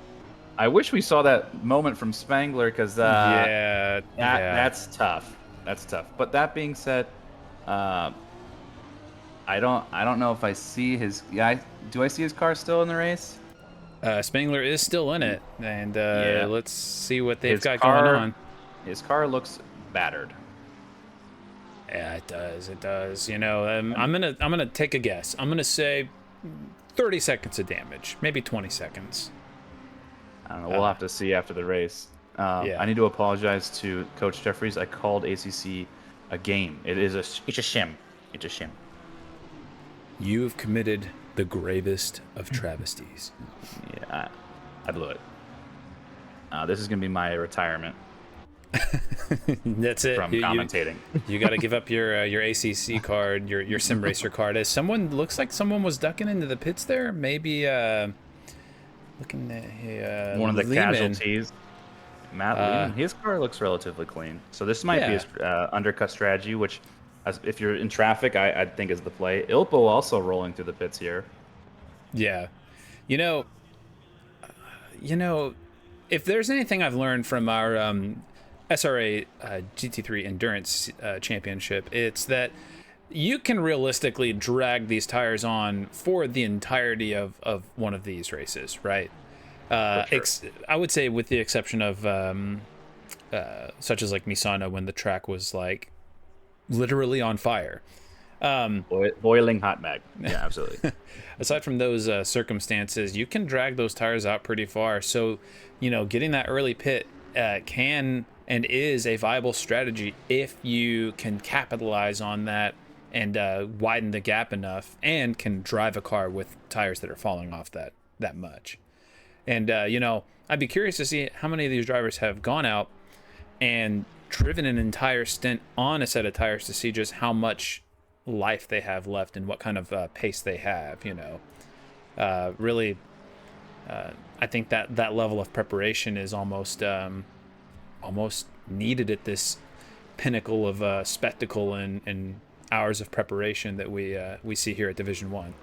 I wish we saw that moment from Spangler because that's tough. That's tough. But that being said, I don't know if I see his. Yeah, do I see his car still in the race? Spangler is still in it, and let's see what they've got going on. His car looks battered. Yeah, it does. It does. You know, I'm gonna take a guess. I'm gonna say 30 seconds of damage, maybe 20 seconds. I don't know. We'll have to see after the race. I need to apologize to Coach Jeffries. I called ACC a game. It's a shim. It's a shim. You've committed the gravest of travesties. Yeah, I blew it. This is gonna be my retirement. That's it. From commentating. You got to give up your ACC card, your sim racer card. As someone looks like someone was ducking into the pits there, maybe looking at one of the Lehman. casualties. Matt Lehman. His car looks relatively clean, so this might be his undercut strategy. Which, if you're in traffic, I think is the play. Ilpo also rolling through the pits here. Yeah, you know, if there's anything I've learned from our SRA GT3 Endurance Championship, it's that you can realistically drag these tires on for the entirety of one of these races, right? Sure. I would say with the exception of such as like Misano, when the track was like literally on fire. Boiling hot mag. Yeah, absolutely. Aside from those circumstances, you can drag those tires out pretty far. So, you know, getting that early pit can and is a viable strategy if you can capitalize on that and widen the gap enough and can drive a car with tires that are falling off that much. And, you know, I'd be curious to see how many of these drivers have gone out and driven an entire stint on a set of tires to see just how much life they have left and what kind of pace they have, you know. Really, I think that level of preparation is almost needed at this pinnacle of spectacle and hours of preparation that we see here at Division 1.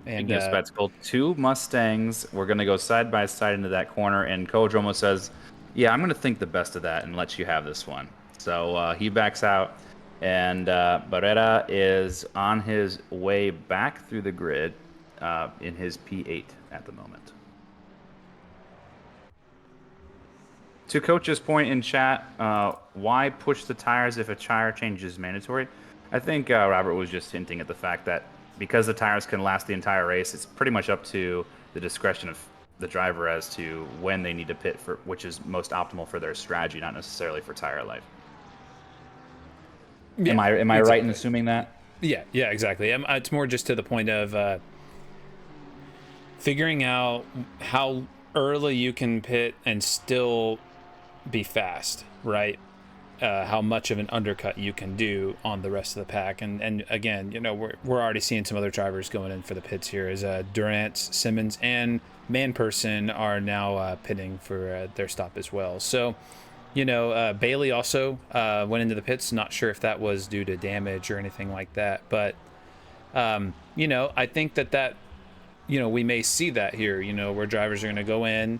And spectacle, 2 Mustangs. We're going to go side by side into that corner, and Coach almost says, yeah, I'm going to think the best of that and let you have this one. So he backs out, and Barrera is on his way back through the grid in his P8 at the moment. To Coach's point in chat, why push the tires if a tire change is mandatory? I think Robert was just hinting at the fact that because the tires can last the entire race, it's pretty much up to the discretion of the driver as to when they need to pit for, which is most optimal for their strategy, not necessarily for tire life. Yeah, am I exactly. right in assuming that? Yeah, exactly. It's more just to the point of figuring out how early you can pit and still be fast, right? How much of an undercut you can do on the rest of the pack, and again, you know, we're already seeing some other drivers going in for the pits here, as Durant, Simmons, and Manperson are now pitting for their stop as well. So, you know, Bailey also went into the pits. Not sure if that was due to damage or anything like that, but you know, I think that you know, we may see that here, you know, where drivers are going to go in,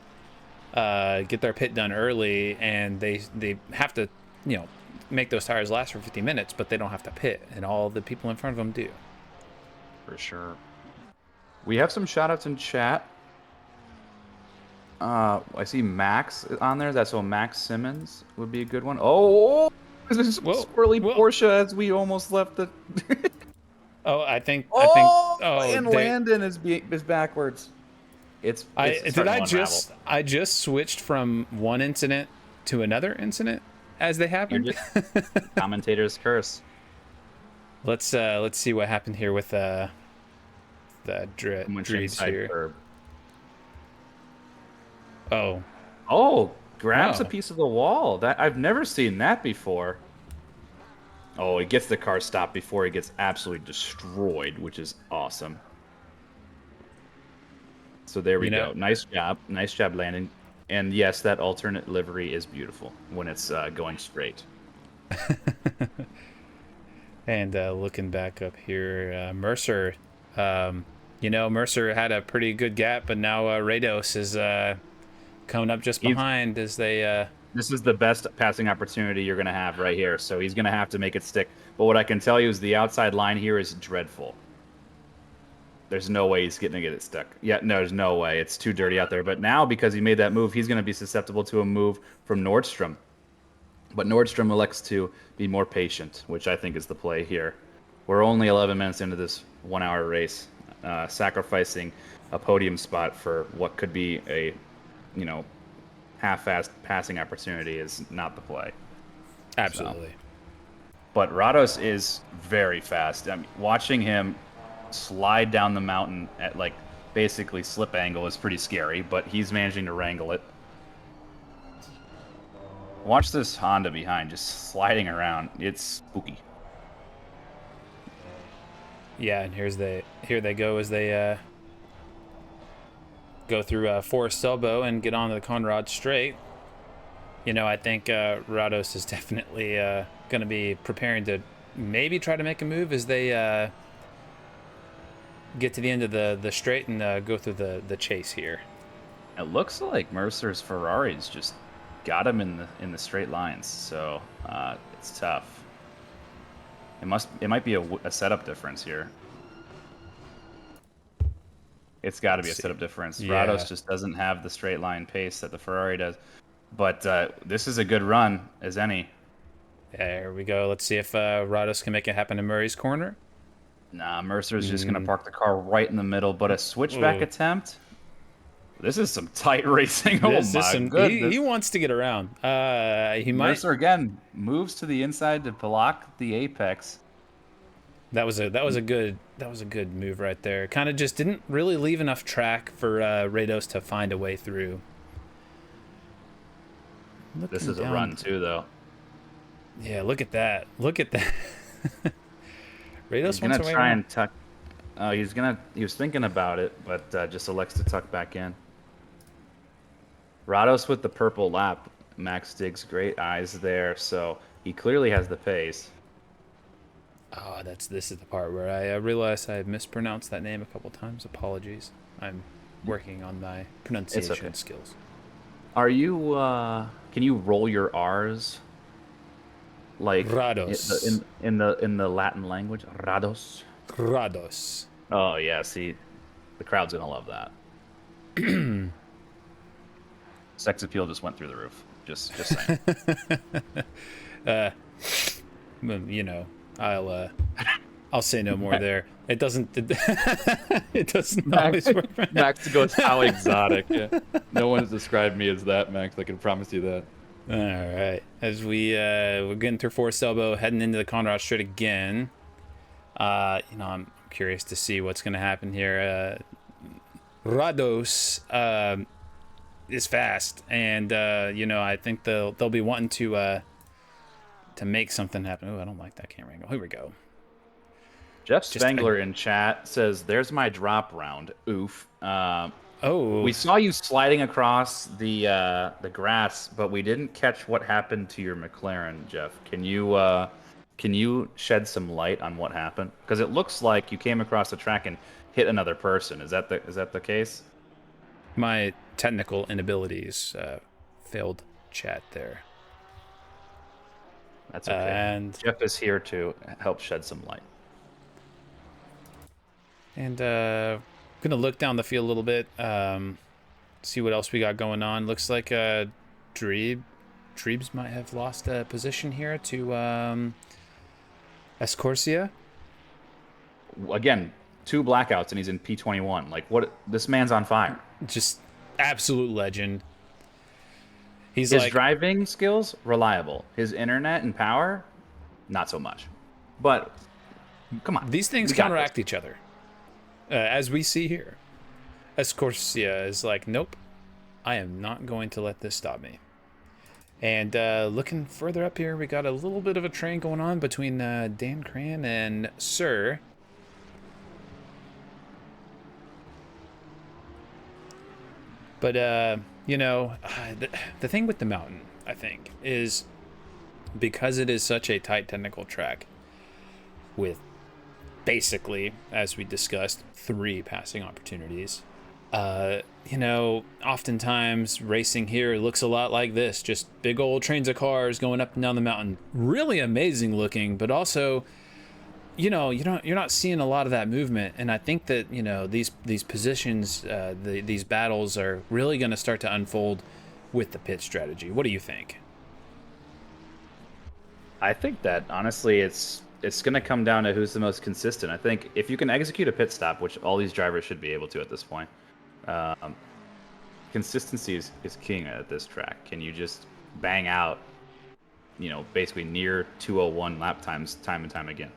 get their pit done early, and they have to, you know, make those tires last for 50 minutes, but they don't have to pit, and all the people in front of them do. For sure. We have some shout-outs in chat. I see Max on there. That's so Max Simmons would be a good one. Oh, this is squirrely Porsche as we almost left the... Oh, I think. And Landon is backwards. I just switched from one incident to another incident as they happened. Commentator's curse. Let's see what happened here with the Drees here. Curb. Oh, grabs a piece of the wall. That I've never seen that before. Oh, he gets the car stopped before he gets absolutely destroyed, which is awesome. So there we go. Nice job, Landon. And yes, that alternate livery is beautiful when it's going straight. And looking back up here, Mercer. You know, Mercer had a pretty good gap, but now Rados is coming up just behind as they... This is the best passing opportunity you're going to have right here, so he's going to have to make it stick. But what I can tell you is the outside line here is dreadful. There's no way he's going to get it stuck. Yeah, no, there's no way. It's too dirty out there. But now, because he made that move, he's going to be susceptible to a move from Nordstrom. But Nordstrom elects to be more patient, which I think is the play here. We're only 11 minutes into this 1-hour race, sacrificing a podium spot for what could be a, you know, half-assed passing opportunity is not the play. Absolutely. But Rados is very fast. I mean, watching him slide down the mountain at like basically slip angle is pretty scary, but he's managing to wrangle it. Watch this Honda behind just sliding around. It's spooky. Yeah, and here they go as they go through Forest Elbow and get onto the Conrad straight. You know, I think Rados is definitely going to be preparing to maybe try to make a move as they get to the end of the straight and go through the chase here. It looks like Mercer's Ferraris just got him in the straight lines, so it's tough. It might be a setup difference here. It's got to be a setup difference. Yeah. Rados just doesn't have the straight line pace that the Ferrari does. But this is a good run as any. There we go. Let's see if Rados can make it happen in Murray's corner. Nah, Mercer's just going to park the car right in the middle, but a switchback attempt? This is some tight racing. Oh my goodness. He wants to get around. Mercer again moves to the inside to block the apex. That was a good move right there. Kind of just didn't really leave enough track for Rados to find a way through. This is a run too, though. Yeah, look at that. Look at that. Rados He's gonna wants to try and tuck. He was thinking about it, but just elects to tuck back in. Rados with the purple lap. Max Diggs, great eyes there, so he clearly has the pace. Oh, this is the part where I realized I mispronounced that name a couple times. Apologies. I'm working on my pronunciation skills. Are you? Can you roll your R's? Like Rados in the Latin language, Rados. Rados. Oh yeah, see, the crowd's gonna love that. Sex appeal just went through the roof. Just saying. You know, I'll I'll say no more there. It doesn't. It doesn't always work. Max goes, how exotic. Yeah. No one's described me as that, Max. I can promise you that. All right. As we're getting through Forest Elbow, heading into the Conrad Straight again. I'm curious to see what's going to happen here. Rados is fast, and I think they'll be wanting to make something happen. Oh, I don't like that camera angle. Here we go. Jeff Spengler in chat says, "There's my drop round." Oof. We saw you sliding across the grass, but we didn't catch what happened to your McLaren, Jeff. Can you shed some light on what happened? Because it looks like you came across the track and hit another person. Is that the case? My technical inabilities failed chat there. That's okay. And Jeff is here to help shed some light. And gonna look down the field a little bit, see what else we got going on. Looks like Dreebs might have lost a position here to Escorcia. Again, 2 blackouts and he's in P21. Like, what? This man's on fire. Just absolute legend. His driving skills, reliable. His internet and power, not so much. But come on, these things counteract each other. As we see here, Escorcia is like, nope, I am not going to let this stop me. And looking further up here, we got a little bit of a train going on between Dan Cran and Sir. But, the thing with the mountain, I think, is because it is such a tight technical track with basically, as we discussed, 3 passing opportunities. Oftentimes racing here looks a lot like this, just big old trains of cars going up and down the mountain. Really amazing looking, but also, you're not seeing a lot of that movement. And I think that, these positions, these battles are really going to start to unfold with the pit strategy. What do you think? I think that honestly, it's going to come down to who's the most consistent. I think if you can execute a pit stop, which all these drivers should be able to at this point, consistency is king at this track. Can you just bang out, basically near 201 lap times time and time again,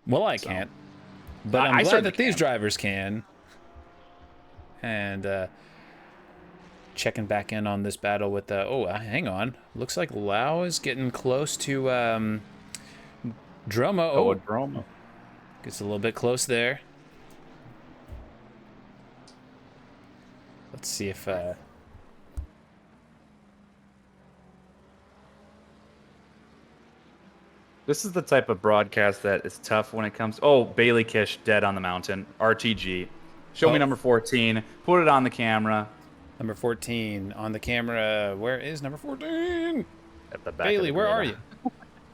Well, I can't, but I'm glad that these drivers can. And checking back in on this battle with hang on, looks like Lau is getting close to Dromo. Dromo Gets a little bit close there. Let's see if this is the type of broadcast that is tough when it comes. Oh, Bailey Kish dead on the mountain. RTG. Show me number 14. Put it on the camera. Number 14 on the camera. Where is number 14? At the back. Bailey, where are you?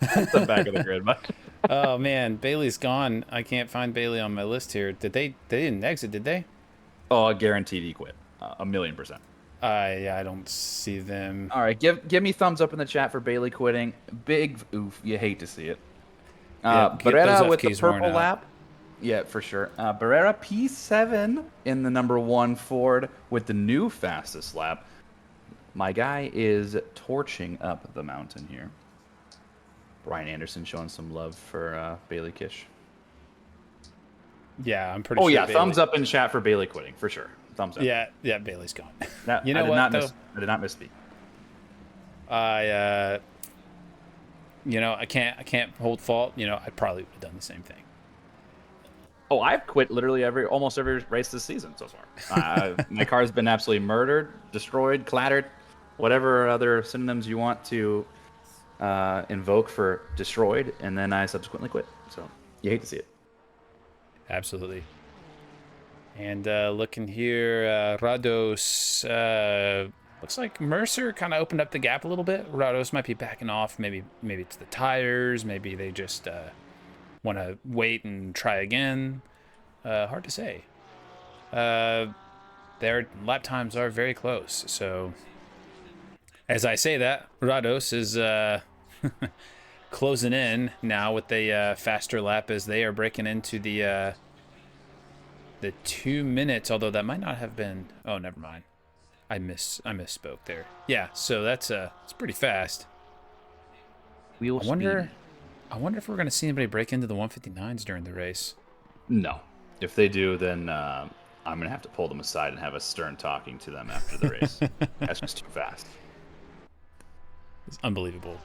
At the back of the grid. Oh man, Bailey's gone. I can't find Bailey on my list here. They didn't exit, did they? Oh, guaranteed he quit. 1,000,000%. I don't see them. All right, give me thumbs up in the chat for Bailey quitting. Big oof. You hate to see it. Barrera with the purple lap. Yeah, for sure. Barrera P7 in the number 1 Ford with the new fastest lap. My guy is torching up the mountain here. Brian Anderson showing some love for Bailey Kish. Yeah, I'm pretty sure. Oh, yeah, thumbs up in chat for Bailey quitting, for sure. Thumbs up. Yeah, Bailey's gone. I did not misspeak. I can't hold fault. I probably would have done the same thing. Oh, I've quit literally almost every race this season so far. My car's been absolutely murdered, destroyed, clattered, whatever other synonyms you want to invoke for destroyed, and then I subsequently quit. So you hate to see it. Absolutely. And looking here, Rados, looks like Mercer kind of opened up the gap a little bit. Rados might be backing off. Maybe it's the tires. Maybe they just want to wait and try again. Hard to say. Their lap times are very close. So as I say that, Rados is closing in now with a faster lap as they are breaking into the 2 minutes, although that might not have been. Oh, never mind. I misspoke there. Yeah, so that's it's pretty fast. Wheel I wonder if we're gonna see anybody break into the 159s during the race. No. If they do, then I'm gonna have to pull them aside and have a stern talking to them after the race. That's just too fast. It's unbelievable.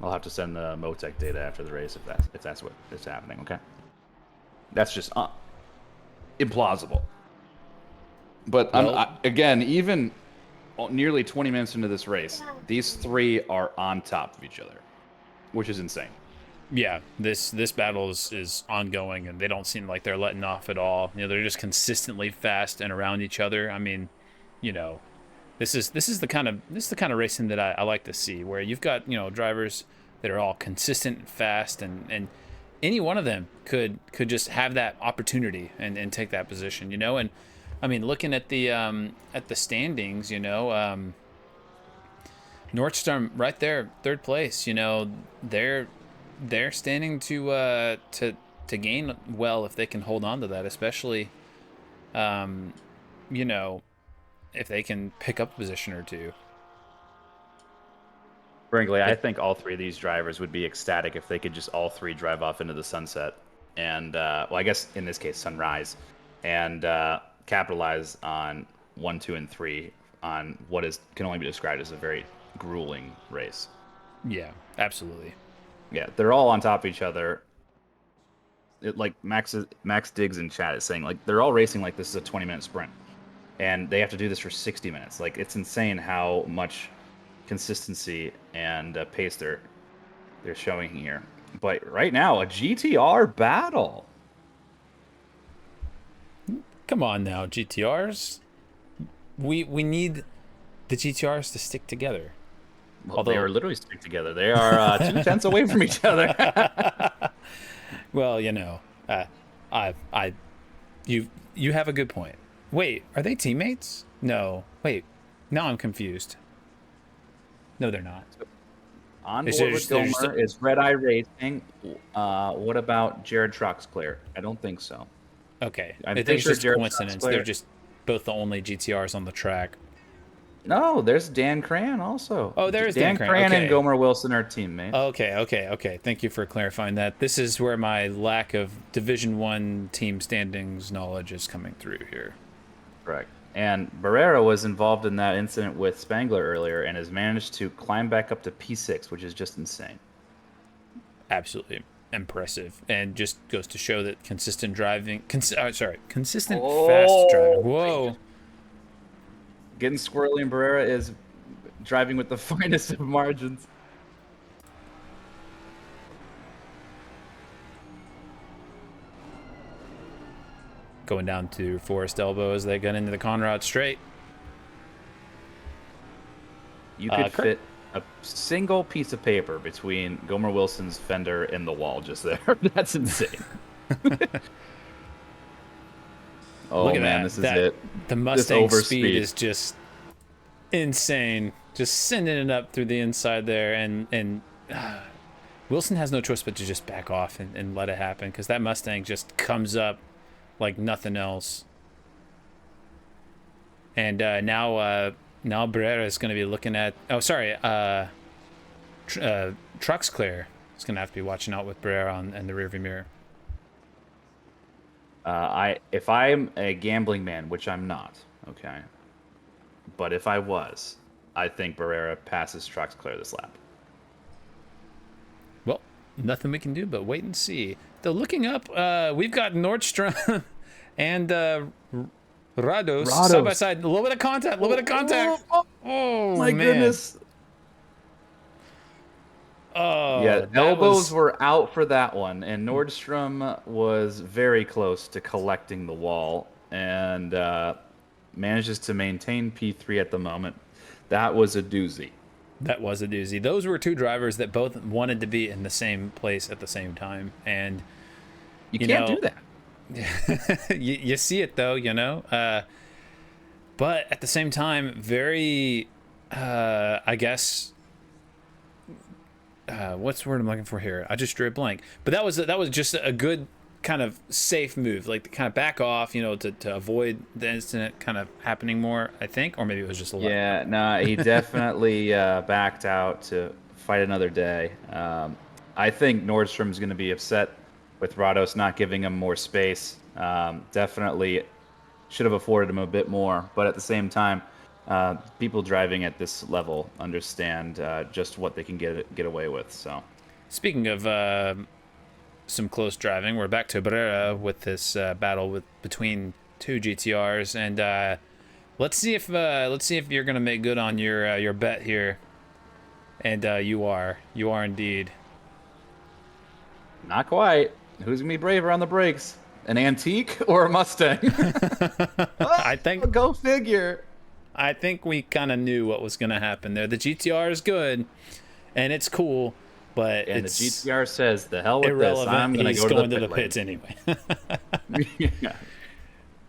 I'll have to send the Motec data after the race if that's what is happening. Okay. That's just implausible. But Well, again, even nearly 20 minutes into this race, these three are on top of each other, which is insane. yeah, this battle is ongoing, and they don't seem like they're letting off at all. You know, they're just consistently fast and around each other. I mean, you know, this is the kind of racing that I like to see, where you've got, you know, drivers that are all consistent and fast, and any one of them could just have that opportunity and take that position, you know. And I mean, looking at the standings, you know, Nordstrom right there, third place. You know, they're standing to gain well if they can hold on to that, especially, you know, if they can pick up a position or two. Frankly, I think all three of these drivers would be ecstatic if they could just all three drive off into the sunset, and well, I guess in this case sunrise, and capitalize on 1, 2, and 3 on what can only be described as a very grueling race. Yeah, absolutely. Yeah, they're all on top of each other. Like Max Diggs in chat is saying, like they're all racing like this is a 20-minute sprint, and they have to do this for 60 minutes. Like it's insane how much consistency and pace they're showing here. But right now, a GTR battle. Come on now, GTRs. We need the GTRs to stick together. Well, they are literally stick together. They are 2 tenths away from each other. Well, you know, you have a good point. Wait, are they teammates? No. Wait, now I'm confused. No, they're not. On board with Gomer is Red Eye Racing. What about Jared Troxclair? I don't think so. Okay, I'm it's pretty sure just Jared coincidence. Troxclair- They're just both the only GTRs on the track. No, there's Dan Cran also. Oh, there's Dan Dan Cran okay. and Gomer Wilson are teammates. Okay. Thank you for clarifying that. This is where my lack of Division 1 team standings knowledge is coming through here. Correct. And Barrera was involved in that incident with Spangler earlier and has managed to climb back up to P6, which is just insane. Absolutely impressive, and just goes to show that consistent driving, consistent fast driving. Whoa. Getting squirrely in Barrera is driving with the finest of margins. Going down to Forest Elbow as they get into the Conrad Straight. You could fit a single piece of paper between Gomer Wilson's fender and the wall just there. That's insane. Oh Look at man, that. this is it. The Mustang overspeed. speed is just insane. Just sending it up through the inside there, and Wilson has no choice but to just back off and let it happen, because that Mustang just comes up like nothing else. And now Barrera is going to be looking at. Oh, sorry. Troxclair is going to have to be watching out with Barrera in the rearview mirror. If I'm a gambling man, which I'm not, okay, but if I was, I think Barrera passes Troxclair this lap. Well, nothing we can do but wait and see. Though looking up, we've got Nordstrom and Rados side by side. A little bit of contact. Oh my man. goodness. Oh, yeah, elbows were out for that one, and Nordstrom was very close to collecting the wall and manages to maintain P3 at the moment. That was a doozy. That was a doozy. Those were two drivers that both wanted to be in the same place at the same time, and you can't do that. you see it though, you know. But at the same time, very, I guess, what's the word I'm looking for here? I just drew a blank. But that was just a good kind of safe move, like to kind of back off, you know, to avoid the incident kind of happening more, I think, or maybe it was just a lot. Yeah, no, he definitely backed out to fight another day. I think Nordstrom's going to be upset with Rados not giving him more space. Definitely should have afforded him a bit more, but at the same time, people driving at this level understand just what they can get away with. So, speaking of some close driving, we're back to Barrera with this battle between two GTRs, and let's see if you're gonna make good on your bet here. And you are indeed. Not quite. Who's gonna be braver on the brakes? An antique or a Mustang? I think. Go figure. I think we kind of knew what was gonna happen there. The GTR is good, and it's cool, but and it's the GTR says, "The hell with irrelevant. this! I'm gonna He's go going to to the the pit pits anyway." yeah.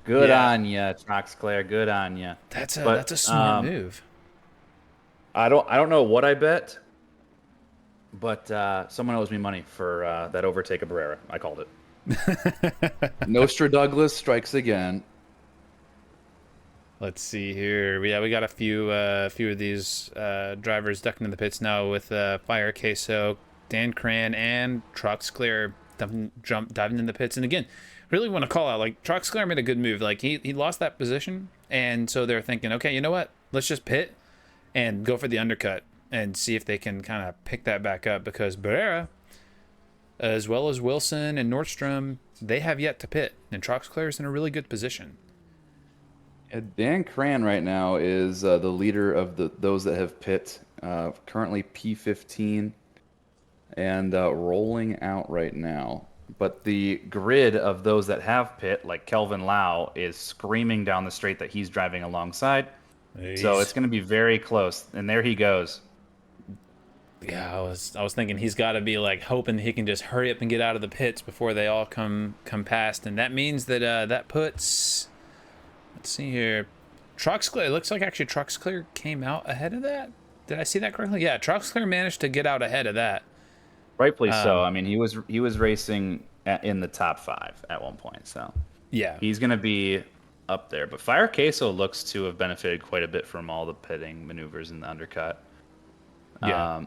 Good Yeah. on ya, Troxclair. Good on ya. That's a smart move. I don't know what I bet, but someone owes me money for that overtake of Barrera. I called it. Nostra Douglas strikes again. Let's see here. We got a few of these drivers ducking in the pits now with Fire Queso, Dan Cran, and Troxclair diving in the pits. And again, really want to call out, like, Troxclair made a good move. Like, he lost that position, and so they're thinking, okay, you know what? Let's just pit and go for the undercut and see if they can kind of pick that back up, because Barrera, as well as Wilson and Nordstrom, they have yet to pit, and Troxclair is in a really good position. Dan Cran right now is the leader of those that have pit, currently P15, and rolling out right now. But the grid of those that have pit, like Kelvin Lau, is screaming down the straight that he's driving alongside. So it's going to be very close. And there he goes. Yeah, I was thinking he's got to be like hoping he can just hurry up and get out of the pits before they all come past, and that means that that puts. Let's see here. Troxclair. It looks like actually Troxclair came out ahead of that. Did I see that correctly? Yeah, Troxclair managed to get out ahead of that. Rightfully so. I mean, he was racing in the top 5 at one point. So yeah, he's going to be up there. But Fire Queso looks to have benefited quite a bit from all the pitting maneuvers in the undercut. Yeah.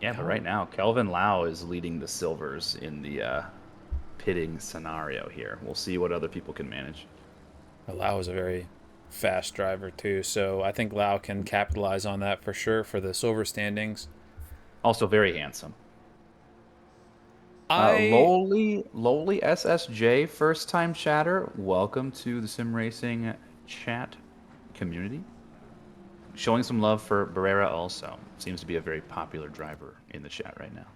Yeah, but right now, Kelvin Lau is leading the silvers in the pitting scenario here. We'll see what other people can manage. Lau is a very fast driver too, so I think Lau can capitalize on that for sure for the silver standings. Also very handsome. Lowly SSJ, first time chatter. Welcome to the Sim Racing chat community. Showing some love for Barrera also. Seems to be a very popular driver in the chat right now.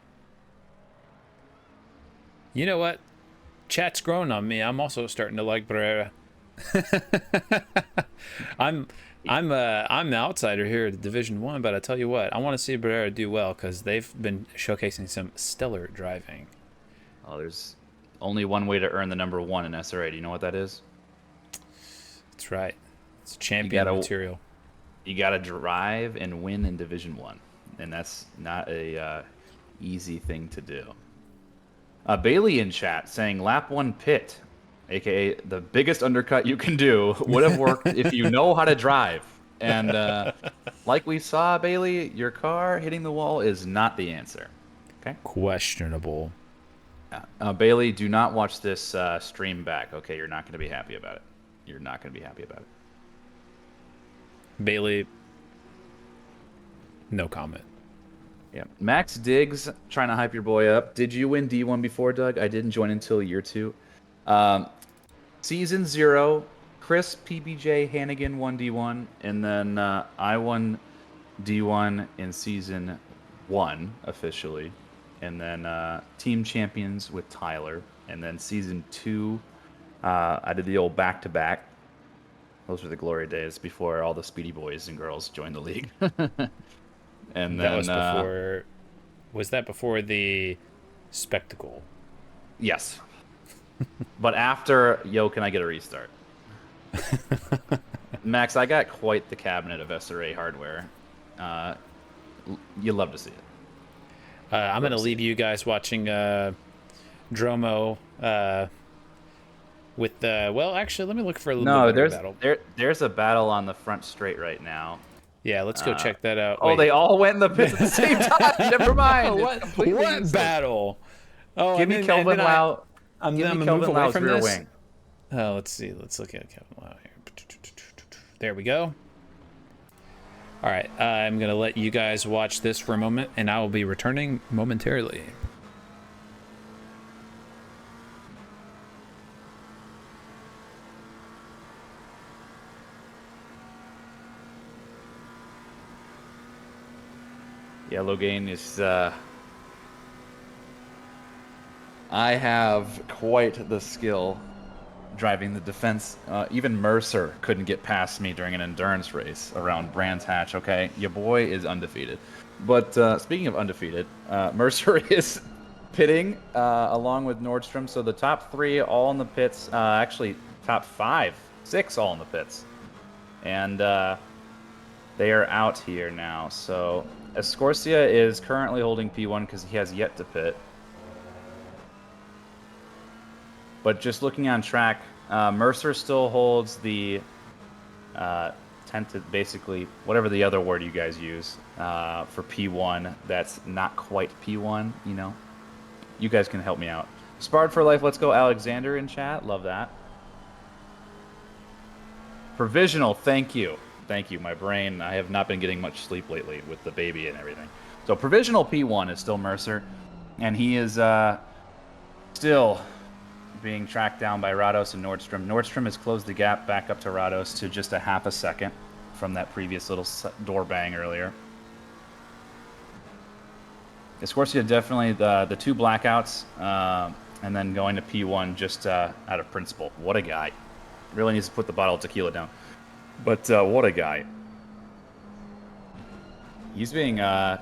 You know what? Chat's grown on me. I'm also starting to like Barrera. I'm the outsider here at Division 1, but I tell you what, I want to see Barrera do well because they've been showcasing some stellar driving. Oh, there's only one way to earn the number 1 in SRA. Do you know what that is? That's right. It's champion material. You got to drive and win in Division 1, and that's not a easy thing to do. Bailey in chat saying lap 1 pit, aka the biggest undercut you can do, would have worked if you know how to drive. And like we saw, Bailey, your car hitting the wall is not the answer. Okay. Questionable. Bailey, do not watch this stream back. Okay, you're not going to be happy about it. You're not going to be happy about it. Bailey, no comment. Yeah, Max Diggs trying to hype your boy up. Did you win D1 before, Doug? I didn't join until year 2. Season 0, Chris PBJ Hannigan won D1, and then I won D1 in season 1 officially, and then team champions with Tyler, and then season 2, I did the old back-to-back. Those were the glory days before all the speedy boys and girls joined the league. And that then was before. Was that before the spectacle? Yes. But after, can I get a restart? Max, I got quite the cabinet of SRA hardware. you love to see it. I'm going to leave you guys watching Dromo with the... Well, actually, let me look for a little bit better battle. There's a battle on the front straight right now. Yeah, let's go check that out. Oh, Wait. they all went in the pits at the same time. Never mind. What battle? Oh, Give me Kelvin Lau. Give me Kelvin Lau's rear wing. Oh, let's see. Let's look at Kelvin Lau here. There we go. All right, I'm going to let you guys watch this for a moment, and I will be returning momentarily. Yeah, Logain is... I have quite the skill driving the defense. Even Mercer couldn't get past me during an endurance race around Brands Hatch, okay? Your boy is undefeated. But speaking of undefeated, Mercer is pitting along with Nordstrom. So the top 3 all in the pits. Actually, top 5, 6 all in the pits. And they are out here now. So Escorcia is currently holding P1 because he has yet to pit. But just looking on track, Mercer still holds the tented, basically, whatever the other word you guys use for P1. That's not quite P1, you know. You guys can help me out. Sparred for life, let's go Alexander in chat. Love that. Provisional, thank you. Thank you, my brain. I have not been getting much sleep lately with the baby and everything. So provisional P1 is still Mercer, and he is still being tracked down by Rados and Nordstrom. Nordstrom has closed the gap back up to Rados to just a half a second from that previous little door bang earlier. Escorcia definitely the 2 blackouts, and then going to P1 just out of principle. What a guy. Really needs to put the bottle of tequila down. But what a guy. He's being... the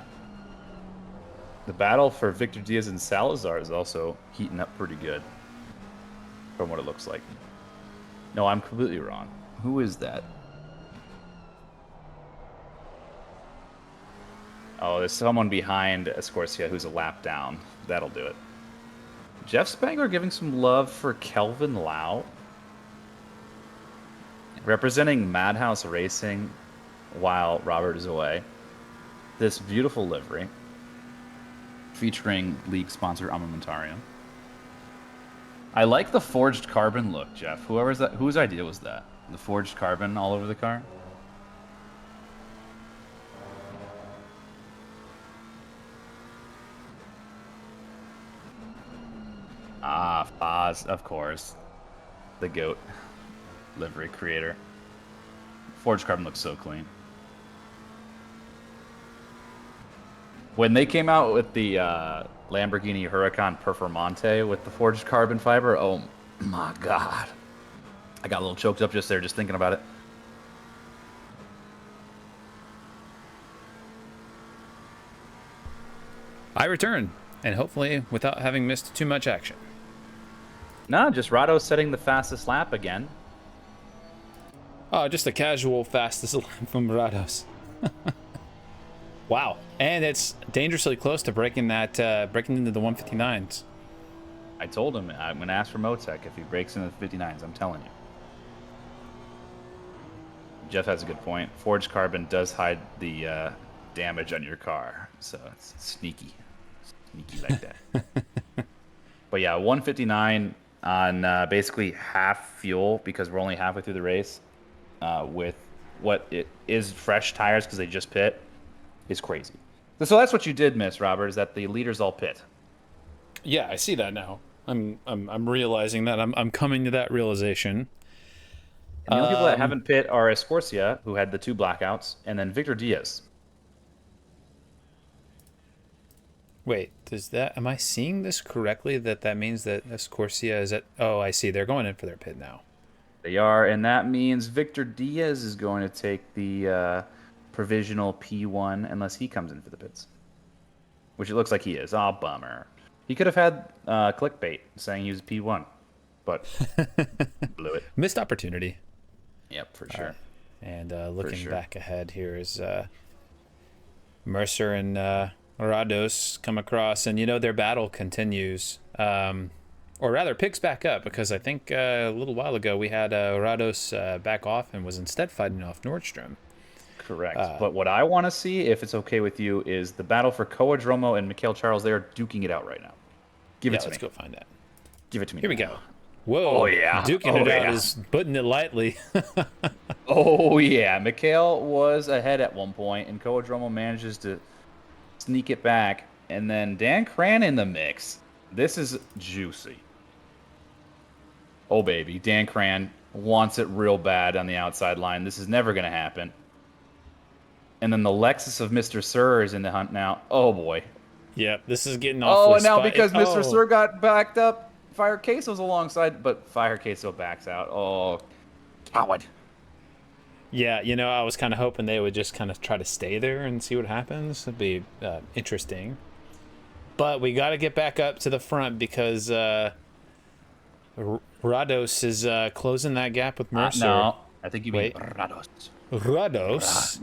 battle for Victor Diaz and Salazar is also heating up pretty good. From what it looks like. No, I'm completely wrong. Who is that? Oh, there's someone behind Escorcia who's a lap down. That'll do it. Jeff Spangler giving some love for Kelvin Lau. Representing Madhouse Racing while Robert is away. This beautiful livery. Featuring league sponsor Armamentarium. I like the forged carbon look, Jeff. Whoever's that? Whose idea was that? The forged carbon all over the car? Ah, Foz, of course. The GOAT livery creator. Forged carbon looks so clean. When they came out with the Lamborghini Huracan Performante with the forged carbon fiber, oh my god. I got a little choked up just there, just thinking about it. I return, and hopefully without having missed too much action. No, just Rado setting the fastest lap again. Oh, just a casual fastest lap from Rados. Wow, and it's dangerously close to breaking that, breaking into the 159s. I told him I'm gonna ask for Motec if he breaks into the 59s. I'm telling you. Jeff has a good point. Forged carbon does hide the damage on your car, so it's sneaky like that. But yeah, 159 on basically half fuel because we're only halfway through the race with what it is fresh tires because they just pit. Is crazy. So that's what you did miss, Robert, is that the leaders all pit. Yeah, I see that now. I'm realizing that. I'm coming to that realization. And the only people that haven't pit are Escorcia, who had the 2 blackouts, and then Victor Diaz. Wait, does that... Am I seeing this correctly? That means that Escorcia is at... Oh, I see. They're going in for their pit now. They are, and that means Victor Diaz is going to take the... provisional P1 unless he comes in for the pits, which it looks like he is. Oh, bummer. He could have had clickbait saying he was P1, but blew it. Missed opportunity. Yep, for sure. And looking back ahead here is Mercer and Rados come across, and their battle continues, or rather picks back up, because I think a little while ago we had Rados back off and was instead fighting off Nordstrom. Correct. But what I want to see, if it's okay with you, is the battle for Coadromo and Mikhail Charles. They are duking it out right now. Give it to me. Let's go find that. Give it to me. Here we now. go. Whoa. Oh, yeah. Duking it out is putting it lightly. Oh, yeah. Mikhail was ahead at one point, and Coadromo manages to sneak it back. And then Dan Cran in the mix. This is juicy. Oh, baby. Dan Cran wants it real bad on the outside line. This is never going to happen. And then the Lexus of Mr. Sir is in the hunt now. Oh, boy. Yeah, this is getting awfully Oh, and now spicy. because Mr. Sir got backed up, Fire Queso's alongside, but Fire Queso backs out. Oh, coward. Yeah, I was kind of hoping they would just kind of try to stay there and see what happens. It'd be interesting. But we got to get back up to the front because Rados is closing that gap with Mercer. No, I think you mean Rados. Rados.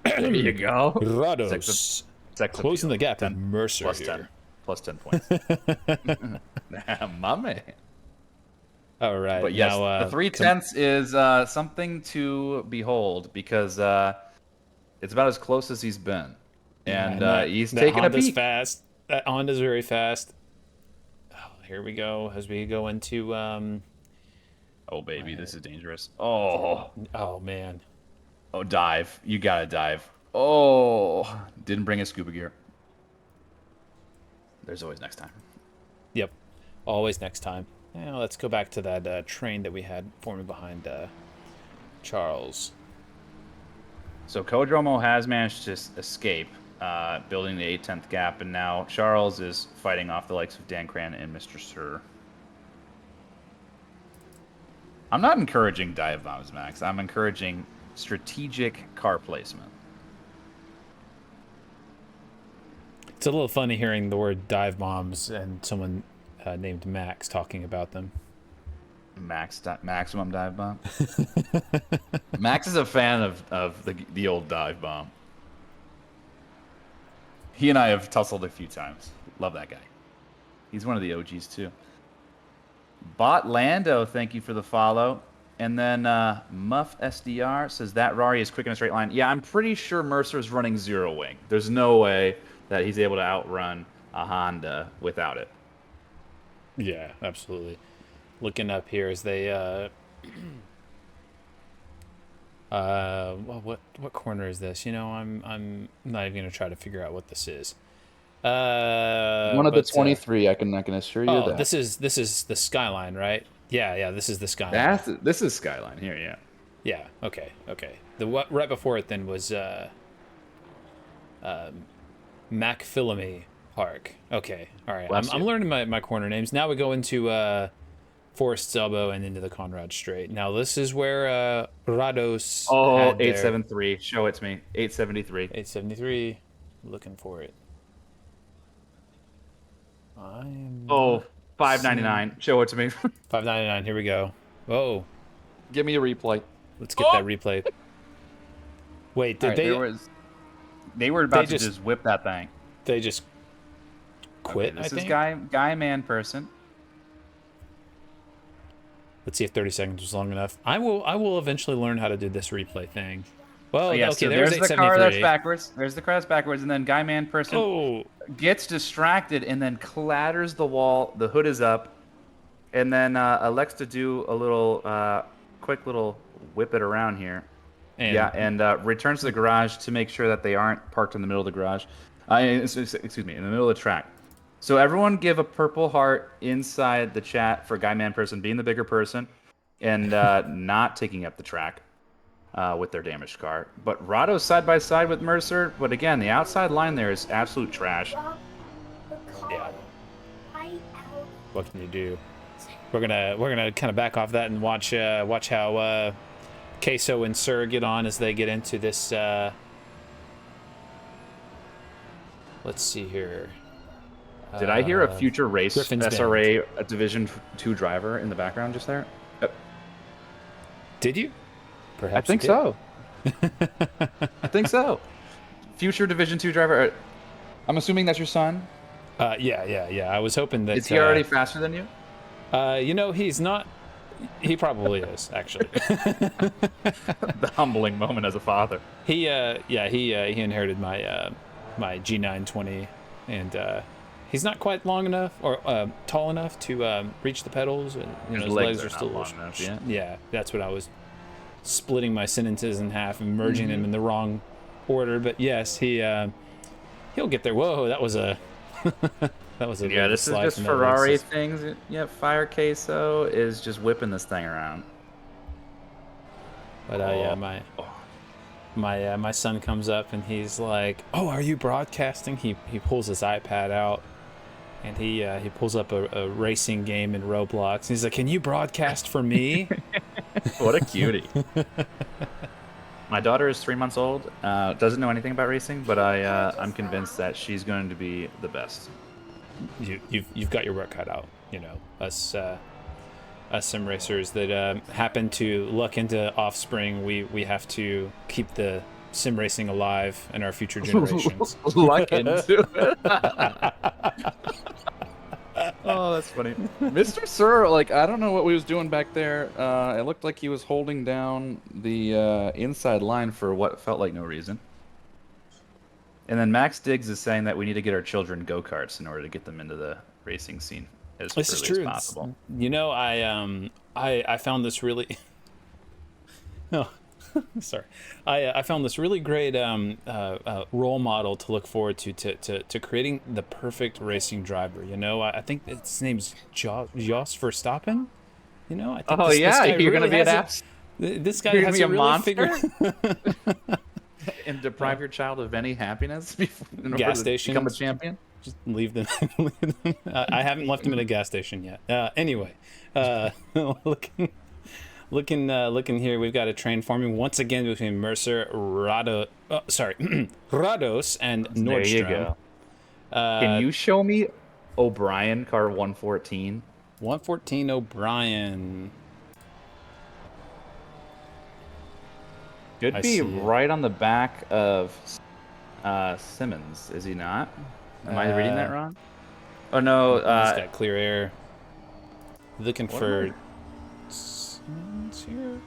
There you go. Rados. Closing the gap with Mercer plus here. 10. Plus 10 points. My man. All right. But yes, now, the 3/10 is something to behold because it's about as close as he's been. And he's taking Honda's a peek. fast. That Honda's very fast. Oh, here we go as we go into... Oh, baby, this is dangerous. Oh. Oh, man. Oh, dive. You gotta dive. Oh. Didn't bring a scuba gear. There's always next time. Yep. Always next time. Now let's go back to that train that we had forming behind Charles. So Coadromo has managed to escape, building the 8/10 gap, and now Charles is fighting off the likes of Dan Cran and Mr. Sir. I'm not encouraging dive bombs, Max. I'm encouraging strategic car placement. It's a little funny hearing the word dive bombs and someone named Max talking about them. Maximum dive bomb. Max is a fan of the old dive bomb. He and I have tussled a few times. Love that guy. He's one of the OGs too. Bot Lando, thank you for the follow. And then Muff SDR says that Rari is quick in a straight line. Yeah, I'm pretty sure Mercer's running zero wing. There's no way that he's able to outrun a Honda without it. Yeah, absolutely. Looking up here as they well, what corner is this? I'm not even gonna try to figure out what this is. One of the 23, I can assure you that. This is the Skyline, right? Yeah, this is the Skyline. This is Skyline here, yeah. Yeah, okay. The right before it then was McPhillamy Park. Okay, all right. I'm learning my corner names. Now we go into Forest's Elbow and into the Conrad Strait. Now this is where Rados. Oh, had 873. Show it to me. 873. 873. Looking for it. I'm 599. Show it to me. 599. Here we go. Whoa. Give me a replay. Let's get that replay. Wait, did they? They were about to just whip that thing. They just quit. Okay, this I think. is guy man person. Let's see if 30 seconds was long enough. I will eventually learn how to do this replay thing. Well, yeah, okay, so there's the car that's backwards. There's the car that's backwards, and then guy man person gets distracted and then clatters the wall. The hood is up, and then elects to do a little quick little whip it around here. And returns to the garage to make sure that they aren't parked in the middle of the garage. Excuse me, in the middle of the track. So everyone give a purple heart inside the chat for guy man person being the bigger person and not taking up the track. With their damaged car. But Rado's side by side with Mercer. But again, the outside line there is absolute trash. Yeah. What can you do? We're gonna kind of back off that and watch how Queso and Sir get on as they get into this. Let's see here. Did I hear a future race Griffin's SRA a Division 2 driver in the background just there? Did you? Perhaps I think so. I think so. future Division 2 driver. I'm assuming that's your son. Yeah. I was hoping that. Is he already faster than you? You know, he's not. He probably is, actually. The humbling moment as a father. He inherited my my G920, and he's not quite long enough or tall enough to reach the pedals. And, you know, his legs are still long enough. Yeah, that's what I was splitting my sentences in half and merging them in the wrong order. But yes, he'll get there. Whoa, that was a that was a yeah. This is just Ferrari things. Yeah, Fire Queso is just whipping this thing around. But yeah, my son comes up and he's like, "Oh, are you broadcasting?" He pulls his iPad out and he pulls up a racing game in Roblox. He's like, "Can you broadcast for me?" What a cutie. My daughter is 3 months old. Doesn't know anything about racing, but I'm convinced that she's going to be the best. You've got your work cut out. You know, us sim racers that happen to luck into offspring, we have to keep the sim racing alive in our future generations. Luck into it. Oh, that's funny. Mr. Sir, like, I don't know what we was doing back there. It looked like he was holding down the inside line for what felt like no reason. And then Max Diggs is saying that we need to get our children go-karts in order to get them into the racing scene as early as possible. You know, I found this really oh sorry. I found this really great role model to look forward to creating the perfect racing driver. You know, I think his name's Jos Verstappen. You know, I think this guy really you're gonna be an ass. This guy has a really monster. And deprive your child of any happiness in order to become a champion. Just leave them. I haven't left him at a gas station yet. Anyway, looking here, we've got a train forming once again between Mercer, Rados, and Nordstrom. There you go. Can you show me O'Brien car 114? 114 O'Brien. Could be right on the back of Simmons, is he not? Am I reading that wrong? Oh no, he's got clear air. Looking for Simmons here.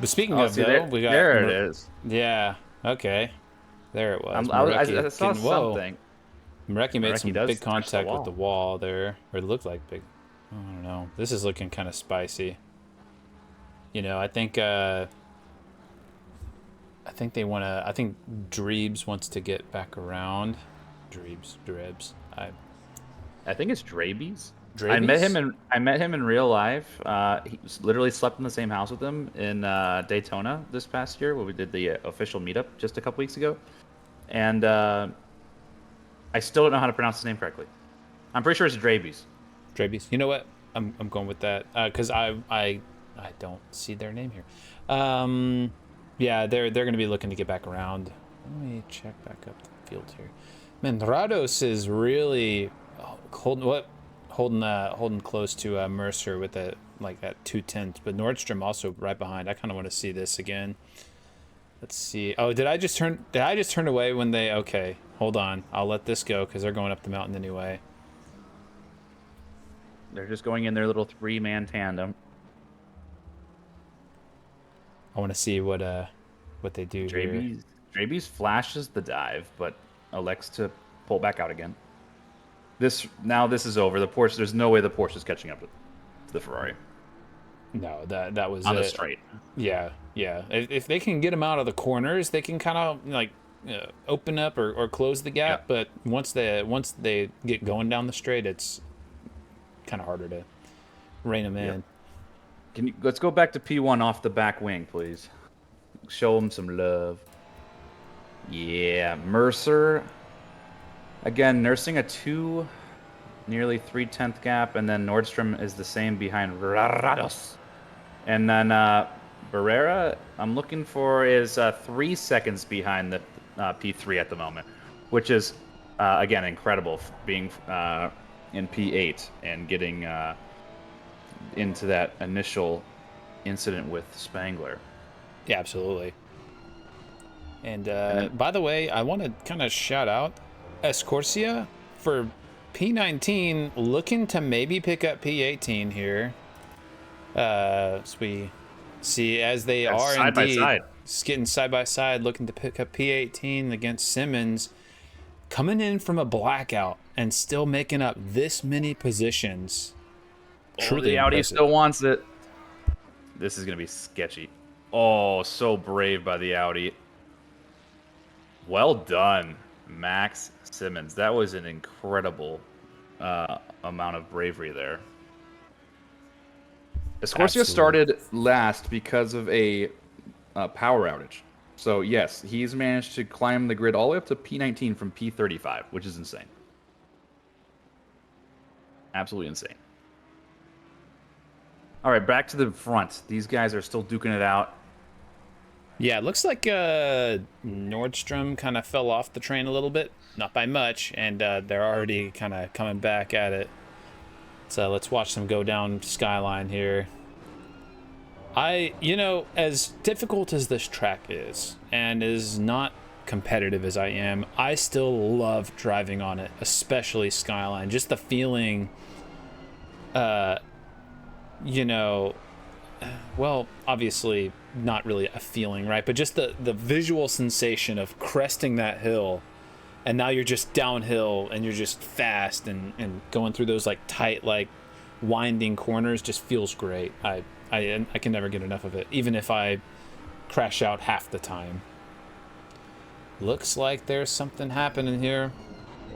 But speaking of though, we got there. It is. Yeah. Okay. There it was. I saw something. Marecki made some big contact with the wall there, or it looked like big. I don't know. This is looking kind of spicy. You know, I think they want to. I think Drebs wants to get back around. Drebs. I think it's Drabies. I met him in real life. He literally slept in the same house with him in Daytona this past year, where we did the official meetup just a couple weeks ago. And I still don't know how to pronounce his name correctly. I'm pretty sure it's Drabies. Drabies. You know what? I'm going with that because I don't see their name here. Yeah, they're going to be looking to get back around. Let me check back up the field here. Man, Rados is really holding close to Mercer with that 2/10, but Nordstrom also right behind. I kind of want to see this again. Let's see. Oh, did I just turn away when they? Okay, hold on. I'll let this go because they're going up the mountain anyway. They're just going in their little 3-man tandem. I want to see what they do here. Drabies flashes the dive, but elects to pull back out again. This is over. The Porsche. There's no way the Porsche is catching up to the Ferrari. No, that was on the straight. Yeah. If they can get them out of the corners, they can kind of open up or close the gap. Yep. But once they get going down the straight, it's kind of harder to rein them in. Yep. Let's go back to P1 off the back wing, please. Show them some love. Yeah, Mercer. Again, nursing a nearly 3/10 gap, and then Nordstrom is the same behind Rados. And then Barrera, I'm looking for, is 3 seconds behind the P3 at the moment, which is, again, incredible being in P8 and getting into that initial incident with Spangler. Yeah, absolutely. And by the way, I want to kind of shout out Escorcia for P19 looking to maybe pick up P18 here. As we see, as they are side by indeed side. getting side by side, looking to pick up P18 against Simmons, coming in from a blackout and still making up this many positions. Truly the Audi impressive. still wants it. This is going to be sketchy. Oh, so brave by the Audi. Well done, Max Simmons. That was an incredible amount of bravery there. Escorcia started last because of a power outage. So, yes, he's managed to climb the grid all the way up to P19 from P35, which is insane. Absolutely insane. All right, back to the front. These guys are still duking it out. Yeah, it looks like Nordstrom kind of fell off the train a little bit, not by much, and they're already kind of coming back at it. So let's watch them go down Skyline here. You know, as difficult as this track is, and as not competitive as I am, I still love driving on it, especially Skyline. Just the feeling, you know, well, obviously not really a feeling, right? But just the visual sensation of cresting that hill, and now you're just downhill and you're just fast and going through those like tight, like winding corners just feels great. I can never get enough of it, even if I crash out half the time. Looks like there's something happening here.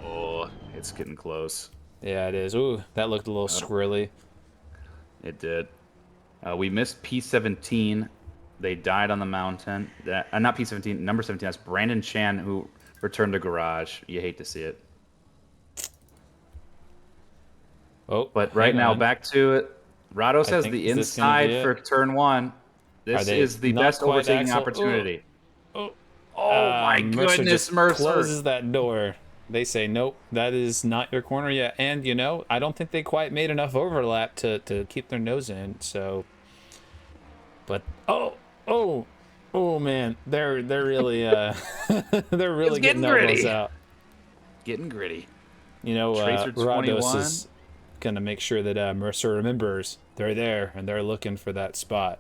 Oh, it's getting close. Yeah, it is. Ooh, that looked a little squirrely. It did. We missed P17. They died on the mountain. Not P17, number 17. That's Brandon Chan, who returned to garage. You hate to see it. Oh, but right now, back to it. Rado says the inside for turn 1. This is the best overtaking opportunity. Oh, my goodness, Mercer closes that door. They say, nope, that is not your corner yet. And, you know, I don't think they quite made enough overlap to keep their nose in. So, but, oh, man, they're really, they're really getting elbows out. Getting gritty. You know, Rados is going to make sure that Mercer remembers they're there and they're looking for that spot.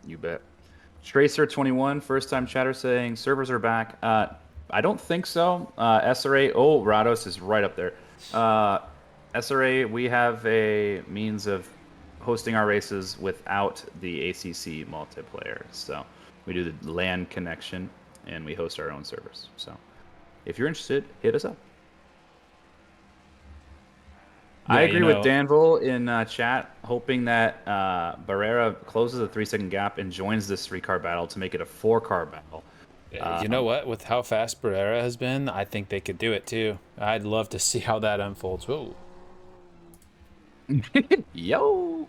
You bet. Tracer 21, first time chatter saying servers are back. I don't think so. SRA, Rados is right up there. SRA, we have a means of hosting our races without the ACC multiplayer. So we do the LAN connection and we host our own servers. So if you're interested, hit us up. Yeah, I agree with Danville in chat, hoping that Barrera closes a 3-second gap and joins this 3-car battle to make it a 4-car battle. You know what? With how fast Barrera has been, I think they could do it too. I'd love to see how that unfolds. Whoa. Yo.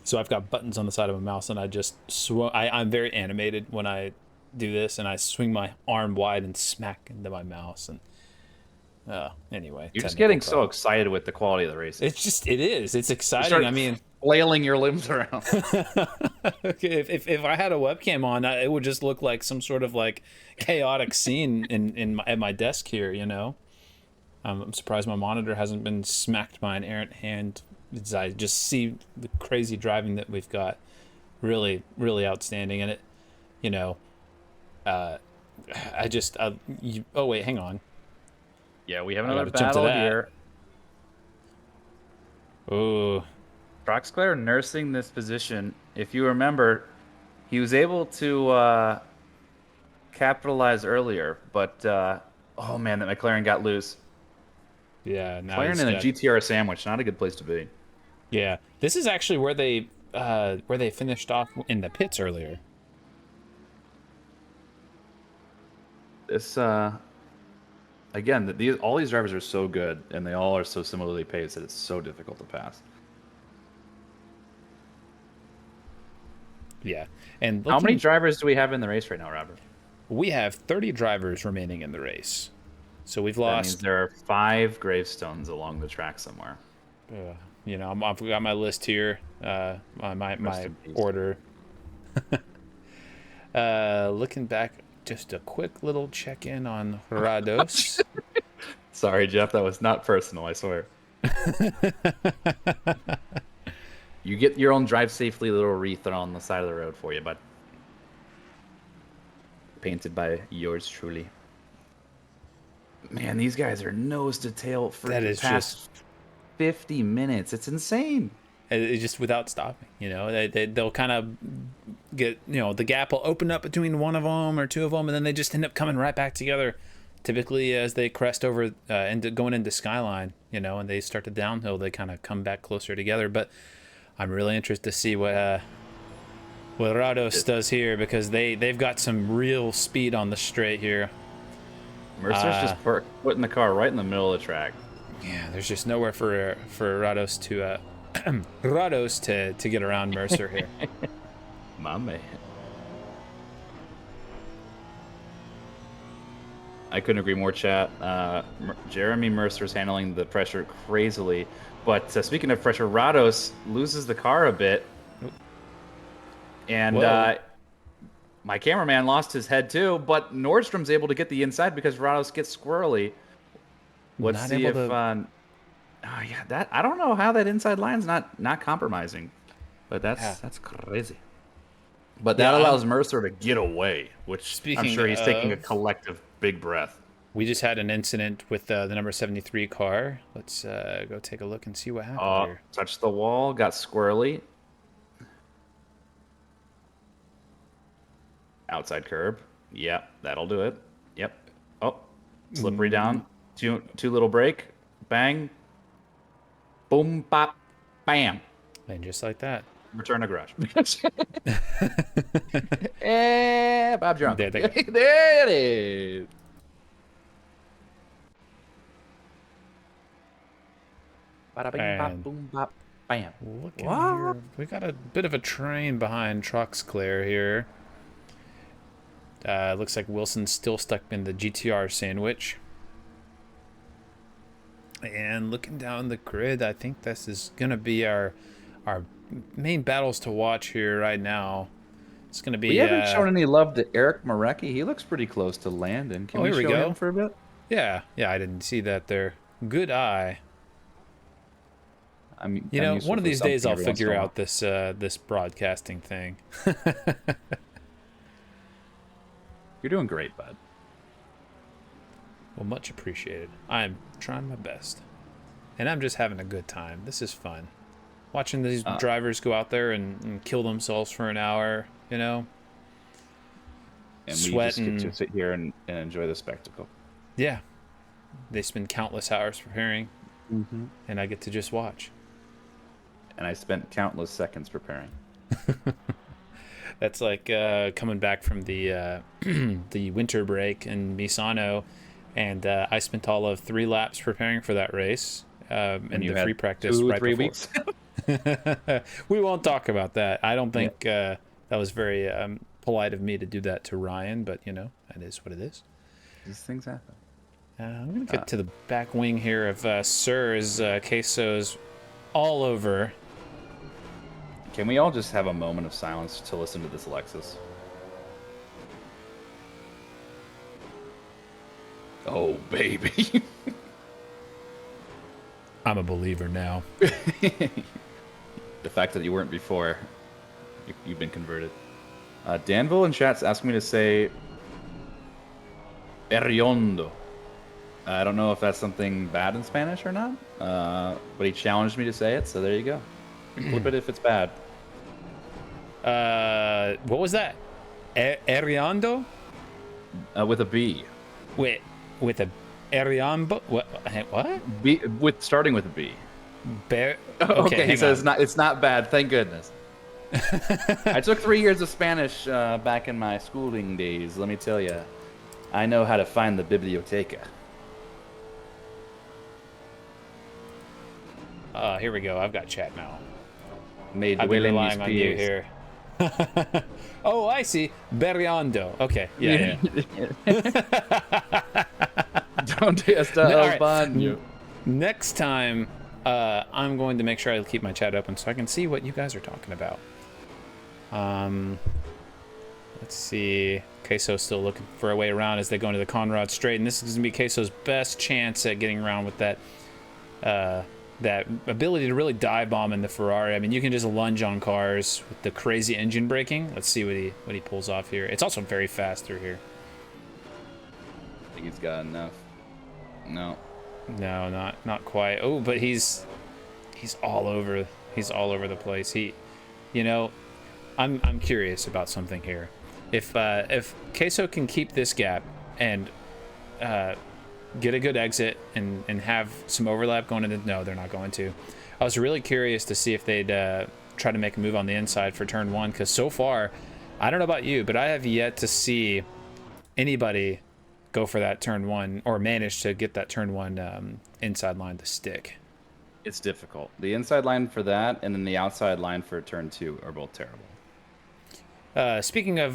So I've got buttons on the side of my mouse, and I just I'm very animated when I do this, and I swing my arm wide and smack into my mouse. And anyway, you're just getting so excited with the quality of the race. It is. It's exciting. I mean, flailing your limbs around. Okay, if I had a webcam on, it would just look like some sort of like chaotic scene at my desk here. You know, I'm surprised my monitor hasn't been smacked by an errant hand. As I just see the crazy driving that we've got, really, really outstanding. And it, you know, oh wait, hang on. Yeah, we have another battle here. Ooh. Troxclair nursing this position. If you remember, he was able to capitalize earlier, but oh man, that McLaren got loose. Yeah, now McLaren in a GTR sandwich, not a good place to be. Yeah, this is actually where they finished off in the pits earlier. This again, all these drivers are so good, and they all are so similarly paced that it's so difficult to pass. Yeah, and how many drivers do we have in the race right now, Robert? We have 30 drivers remaining in the race, so we've lost. That means there are 5 gravestones along the track somewhere. You know, I've got my list here, my order. Looking back just a quick little check-in on Rados. Sorry, Jeff, that was not personal, I swear. You get your own drive safely little wreath on the side of the road for you, bud. Painted by yours truly. Man, these guys are nose to tail for the past 50 minutes. It's insane. It's just without stopping, you know. They'll kind of get, you know, the gap will open up between one of them or two of them, and then they just end up coming right back together. Typically, as they crest over going into Skyline, you know, and they start the downhill, they kind of come back closer together. But I'm really interested to see what Rados does here, because they've got some real speed on the straight here. Mercer's just putting the car right in the middle of the track. Yeah, there's just nowhere for Rados to Rados to get around Mercer here. My man. I couldn't agree more, chat. Jeremy Mercer's handling the pressure crazily. But speaking of pressure, Rados loses the car a bit. And my cameraman lost his head too, but Nordstrom's able to get the inside because Rados gets squirrely. Let's see if... I don't know how that inside line's not compromising. But that's crazy. But that allows Mercer to get away, which I'm sure he's taking a collective big breath. We just had an incident with the number 73 car. Let's go take a look and see what happened here. Touched the wall, got squirrely. Outside curb. Yep, that'll do it. Yep. Oh, slippery down. Two little brake. Bang. Boom, bop, bam. And just like that. Return to garage. Bob Drunk. There it is. Bada bing, bop, boom, bop, bam. Look at here. We got a bit of a train behind Troxclair here. Looks like Wilson's still stuck in the GTR sandwich. And looking down the grid, I think this is going to be our main battles to watch here right now. It's going to be... We haven't shown any love to Eric Marecki. He looks pretty close to Landon. Can we show him for a bit? Yeah, I didn't see that there. Good eye. You know, one of these days I'll figure out this broadcasting thing. You're doing great, bud. Well, much appreciated. I'm trying my best. And I'm just having a good time. This is fun. Watching these drivers go out there and kill themselves for an hour, you know? And we just get to sit here and enjoy the spectacle. Yeah. They spend countless hours preparing, and I get to just watch. And I spent countless seconds preparing. That's like coming back from the the winter break in Misano, and I spent all of 3 laps preparing for that race in the free practice. 3 weeks. We won't talk about that. I don't think that was very polite of me to do that to Ryan, but you know, that is what it is. These things happen. I'm gonna get to the back wing here of Sir's quesos all over. Can we all just have a moment of silence to listen to this Lexus? Oh, baby. I'm a believer now. The fact that you weren't before, you've been converted. Danville in chat's asking me to say Eriondo. I don't know if that's something bad in Spanish or not, but he challenged me to say it, so there you go. Flip it if it's bad. What was that? Eriondo? With a B. With a Eriambo? What? B starting with a B. Okay, he says it's not bad. Thank goodness. I took 3 years of Spanish back in my schooling days. Let me tell you, I know how to find the biblioteca. Here we go. I've got chat now. I've been relying on you here. Oh, I see. Berriondo. Okay. Yeah. Don't ban you. Next time, I'm going to make sure I keep my chat open so I can see what you guys are talking about. Let's see. Queso's still looking for a way around as they go into the Conrad straight, and this is going to be Queso's best chance at getting around with that that ability to really dive bomb in the Ferrari. I mean, you can just lunge on cars with the crazy engine braking. Let's see what he pulls off here. It's also very fast through here. I think he's got enough. No. No, not quite. Oh, but he's all over. He's all over the place. I'm curious about something here. If Queso can keep this gap and get a good exit and have some overlap going into... No, they're not going to. I was really curious to see if they'd try to make a move on the inside for turn 1, because so far, I don't know about you, but I have yet to see anybody go for that turn 1 or manage to get that turn 1 inside line to stick. It's difficult. The inside line for that and then the outside line for turn 2 are both terrible. Speaking of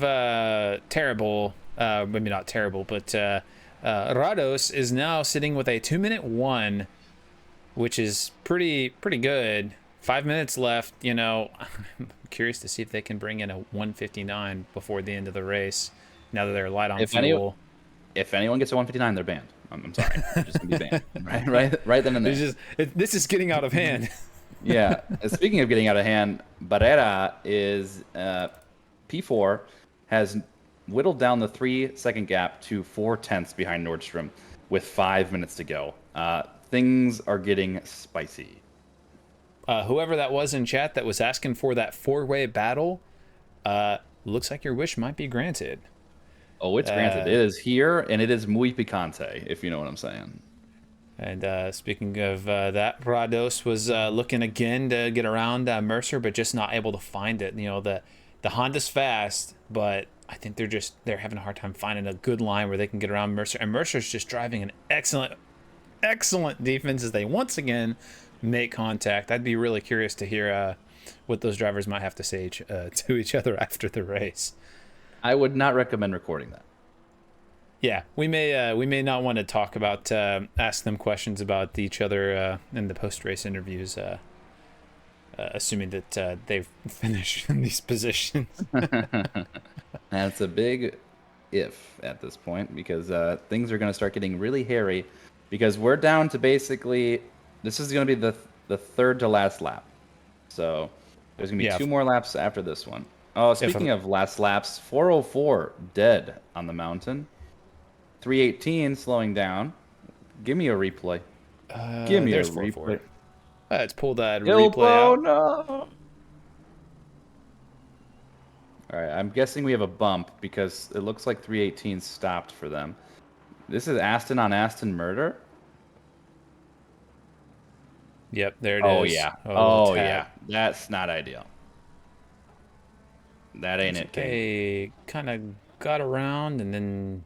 terrible, maybe not terrible, but Rados is now sitting with a 2-minute 1, which is pretty good. 5 minutes left. I'm curious to see if they can bring in a 1:59 before the end of the race. Now that they're light on fuel. If anyone gets a 1:59, they're banned. I'm sorry, they're just gonna be banned. right then and there. This is getting out of hand. Yeah. Speaking of getting out of hand, Barrera is P4 has whittled down the 3-second gap to 4/10 behind Nordstrom with 5 minutes to go. Things are getting spicy. Whoever that was in chat that was asking for that 4-way battle, looks like your wish might be granted. Oh, it's granted. It is here, and it is muy picante, if you know what I'm saying. And speaking of that, Rados was looking again to get around Mercer, but just not able to find it. The Honda's fast, but I think they're having a hard time finding a good line where they can get around Mercer. And Mercer's just driving an excellent defense as they once again make contact. I'd be really curious to hear what those drivers might have to say to each other after the race. I would not recommend recording that. Yeah, we may not want to talk about ask them questions about each other in the post-race interviews, assuming that they've finished in these positions. That's a big if at this point, because things are going to start getting really hairy, because we're down to basically, this is going to be the third to last lap. So there's going to be 2 more laps after this one. Oh, speaking of last laps, 404 dead on the mountain. 318 slowing down. Give me a replay. Give me a replay. Let's pull that replay out. No. All right, I'm guessing we have a bump because it looks like 318 stopped for them. This is Aston on Aston murder. Yep, there it is. Yeah. Oh yeah. That's not ideal. That ain't it. They kind of got around, and then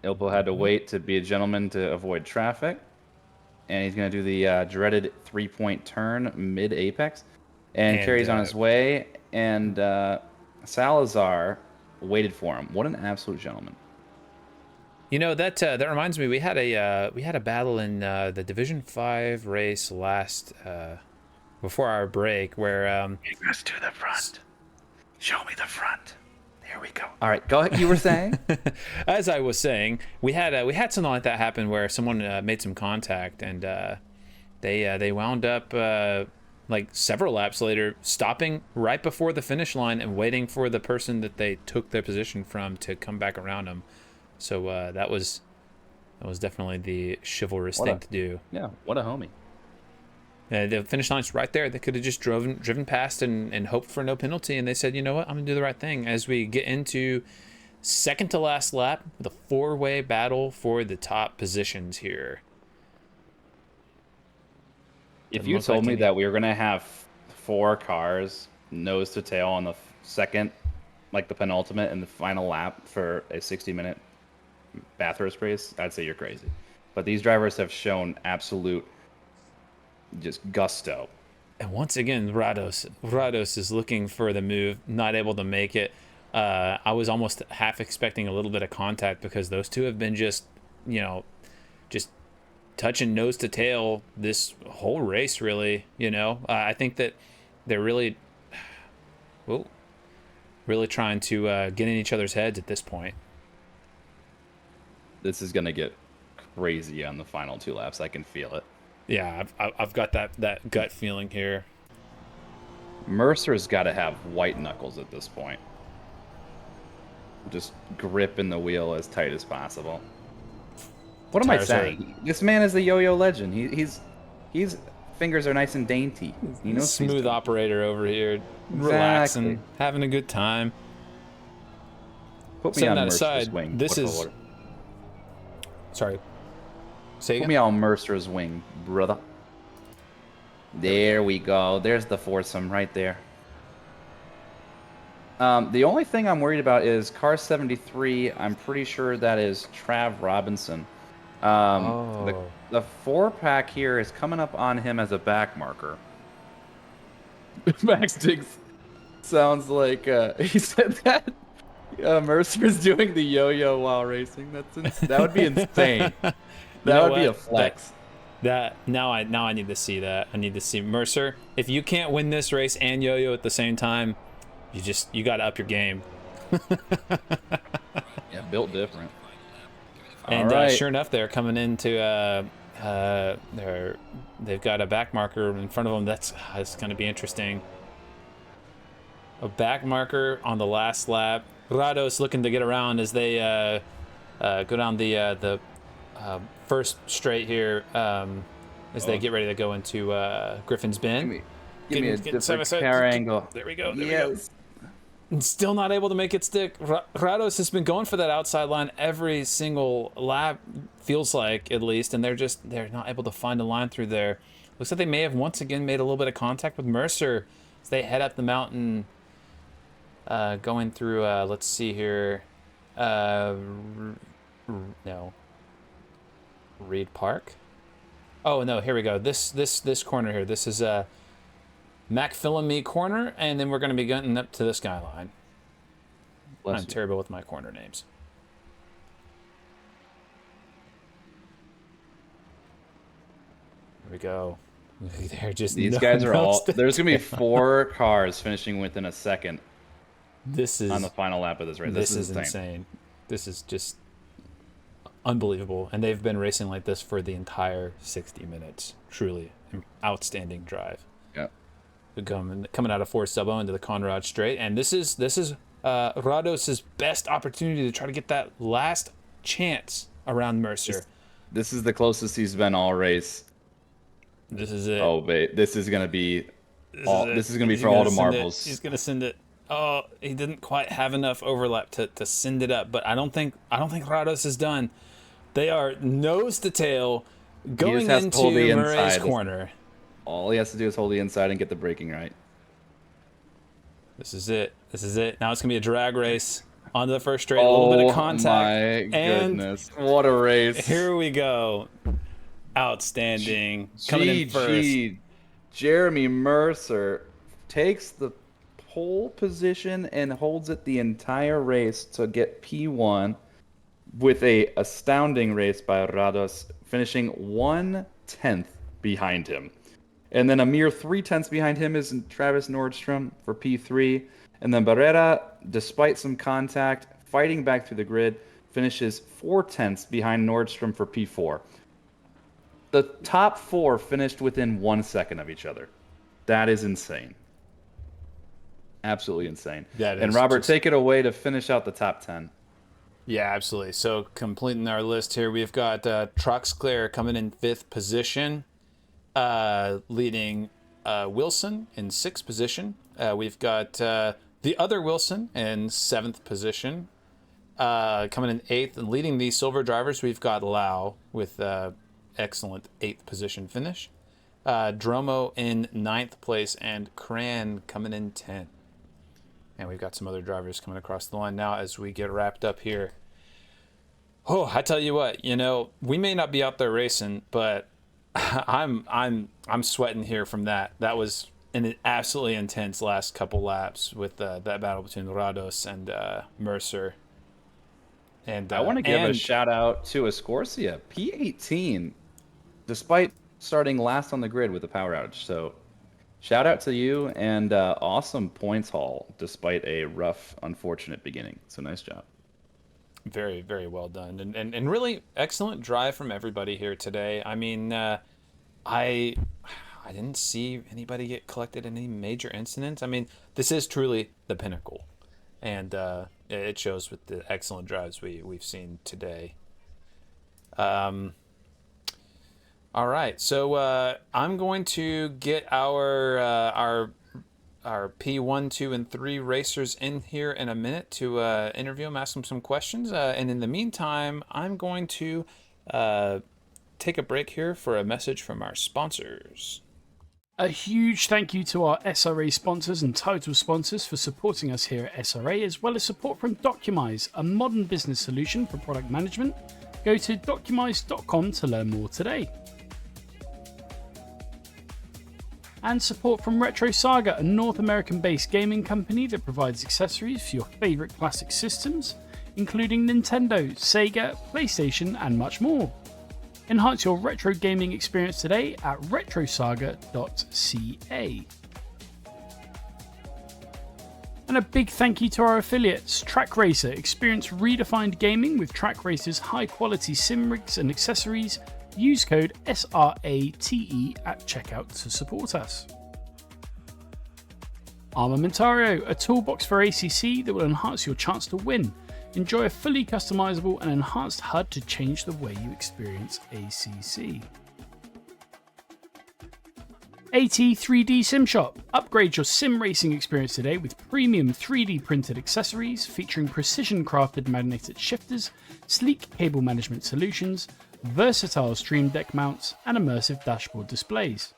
Ilpo had to wait to be a gentleman to avoid traffic, and he's going to do the dreaded 3-point turn mid-apex, and carries on his way, and Salazar waited for him. What an absolute gentleman. That reminds me, we had a battle in the Division 5 race last before our break where Let's do the front. Show me the front. There we go. All right, go ahead. You were saying? As I was saying, we had something like that happen where someone made some contact, and they wound up like several laps later stopping right before the finish line and waiting for the person that they took their position from to come back around them. So that was definitely the chivalrous thing to do. Yeah, what a homie. The finish line's right there. They could have just driven past and hoped for no penalty, and they said, you know what, I'm going to do the right thing. As we get into second to last lap, the 4-way battle for the top positions here. If you told me that we were going to have 4 cars nose to tail on the second, like the penultimate and the final lap for a 60-minute Bathurst race, I'd say you're crazy. But these drivers have shown absolute just gusto. And once again, Rados is looking for the move, not able to make it. I was almost half expecting a little bit of contact because those two have been just touching nose to tail this whole race, really. I think that they're really... Whoa. really trying to get in each other's heads at this point. This is going to get crazy on the final 2 laps. I can feel it. Yeah, I've got that gut feeling here. Mercer's got to have white knuckles at this point. Just gripping the wheel as tight as possible. What am I saying? This man is the yo-yo legend. He's fingers are nice and dainty. You know, smooth operator over here, relaxing, having a good time. Put me on Mercer's wing. This is. Sorry. Say again? Put me on Mercer's wing, brother. There we go. There's the foursome right there. The only thing I'm worried about is car 73. I'm pretty sure that is Trav Robinson. The 4-pack here is coming up on him as a back marker. Max Diggs sounds like he said that Mercer's doing the yo-yo while racing. That would be insane. That would be a flex. Now I need to see that. I need to see Mercer. If you can't win this race and yo-yo at the same time, you got to up your game. Yeah, built different. And sure enough, they're coming into they've got a back marker in front of them. That's going to be interesting. A back marker on the last lap. Rados looking to get around as they go down the first straight here as they get ready to go into Griffin's Bend. Give me a different camera angle. There we go. Yes. And still not able to make it stick. Rados has been going for that outside line every single lap, feels like, at least, and they're not able to find a line through there. Looks like they may have once again made a little bit of contact with Mercer as they head up the mountain, going through, let's see here, no, Reed Park. Oh no, here we go. This corner here. This is McPhillamy corner, and then we're going to be getting up to the skyline. I'm terrible with my corner names. Here we go. They're just these guys are all. There's going to be 4 cars finishing within a second. This is on the final lap of this race. This is insane. This is just unbelievable, and they've been racing like this for the entire 60 minutes. Truly outstanding drive. Yeah. Coming out of 4-sub into the Conrad straight, and this is Rados' best opportunity to try to get that last chance around Mercer. This is the closest he's been all race. This is it. Oh, wait, this is gonna be for all the marbles. He's gonna send it. Oh, he didn't quite have enough overlap to send it up, but I don't think Rados is done. They are nose to tail going into Murray's corner. All he has to do is hold the inside and get the braking right. This is it. Now it's going to be a drag race onto the first straight. A little bit of contact. My goodness. What a race. Here we go. Outstanding. Coming in first. Jeremy Mercer takes the pole position and holds it the entire race to get P1 with a astounding race by Rados, finishing 1/10 behind him. And then a mere 3/10 behind him is Travis Nordstrom for P3. And then Barrera, despite some contact, fighting back through the grid, finishes 4/10 behind Nordstrom for P4. The top 4 finished within 1 second of each other. That is insane. Absolutely insane. And Robert, take it away to finish out the top 10. Yeah, absolutely. So completing our list here, we've got Troxclair coming in 5th position. Leading Wilson in 6th position. We've got the other Wilson in 7th position. Coming in 8th and leading the silver drivers, we've got Lau with excellent 8th position finish. Dromo in 9th place and Cran coming in 10th. And we've got some other drivers coming across the line now as we get wrapped up here. Oh, I tell you what, we may not be out there racing, but I'm sweating here from that. That was an absolutely intense last couple laps with that battle between Rados and Mercer. And I want to give a shout out to Escorcia, P18, despite starting last on the grid with a power outage. So Shout out to you, and awesome points haul despite a rough, unfortunate beginning. So nice job. Very, very well done, and really excellent drive from everybody here today. I mean, I didn't see anybody get collected in any major incidents. I mean, this is truly the pinnacle, and it shows with the excellent drives we've seen today. All right, so I'm going to get our P1, 2, and 3 racers in here in a minute to interview them, ask them some questions, and in the meantime, I'm going to take a break here for a message from our sponsors. A huge thank you to our SRA sponsors and title sponsors for supporting us here at SRA, as well as support from Documise, a modern business solution for product management. Go to documise.com to learn more today. And support from Retro Saga, a North American-based gaming company that provides accessories for your favourite classic systems, including Nintendo, Sega, PlayStation, and much more. Enhance your retro gaming experience today at retrosaga.ca. And a big thank you to our affiliates, Track Racer. Experience redefined gaming with Track Racer's high-quality sim rigs and accessories. Use code SRATE at checkout to support us. Armamentario, a toolbox for ACC that will enhance your chance to win. Enjoy a fully customizable and enhanced HUD to change the way you experience ACC. AT3D Sim Shop. Upgrade your sim racing experience today with premium 3D printed accessories featuring precision crafted magnetic shifters, sleek cable management solutions, versatile stream deck mounts, and immersive dashboard displays.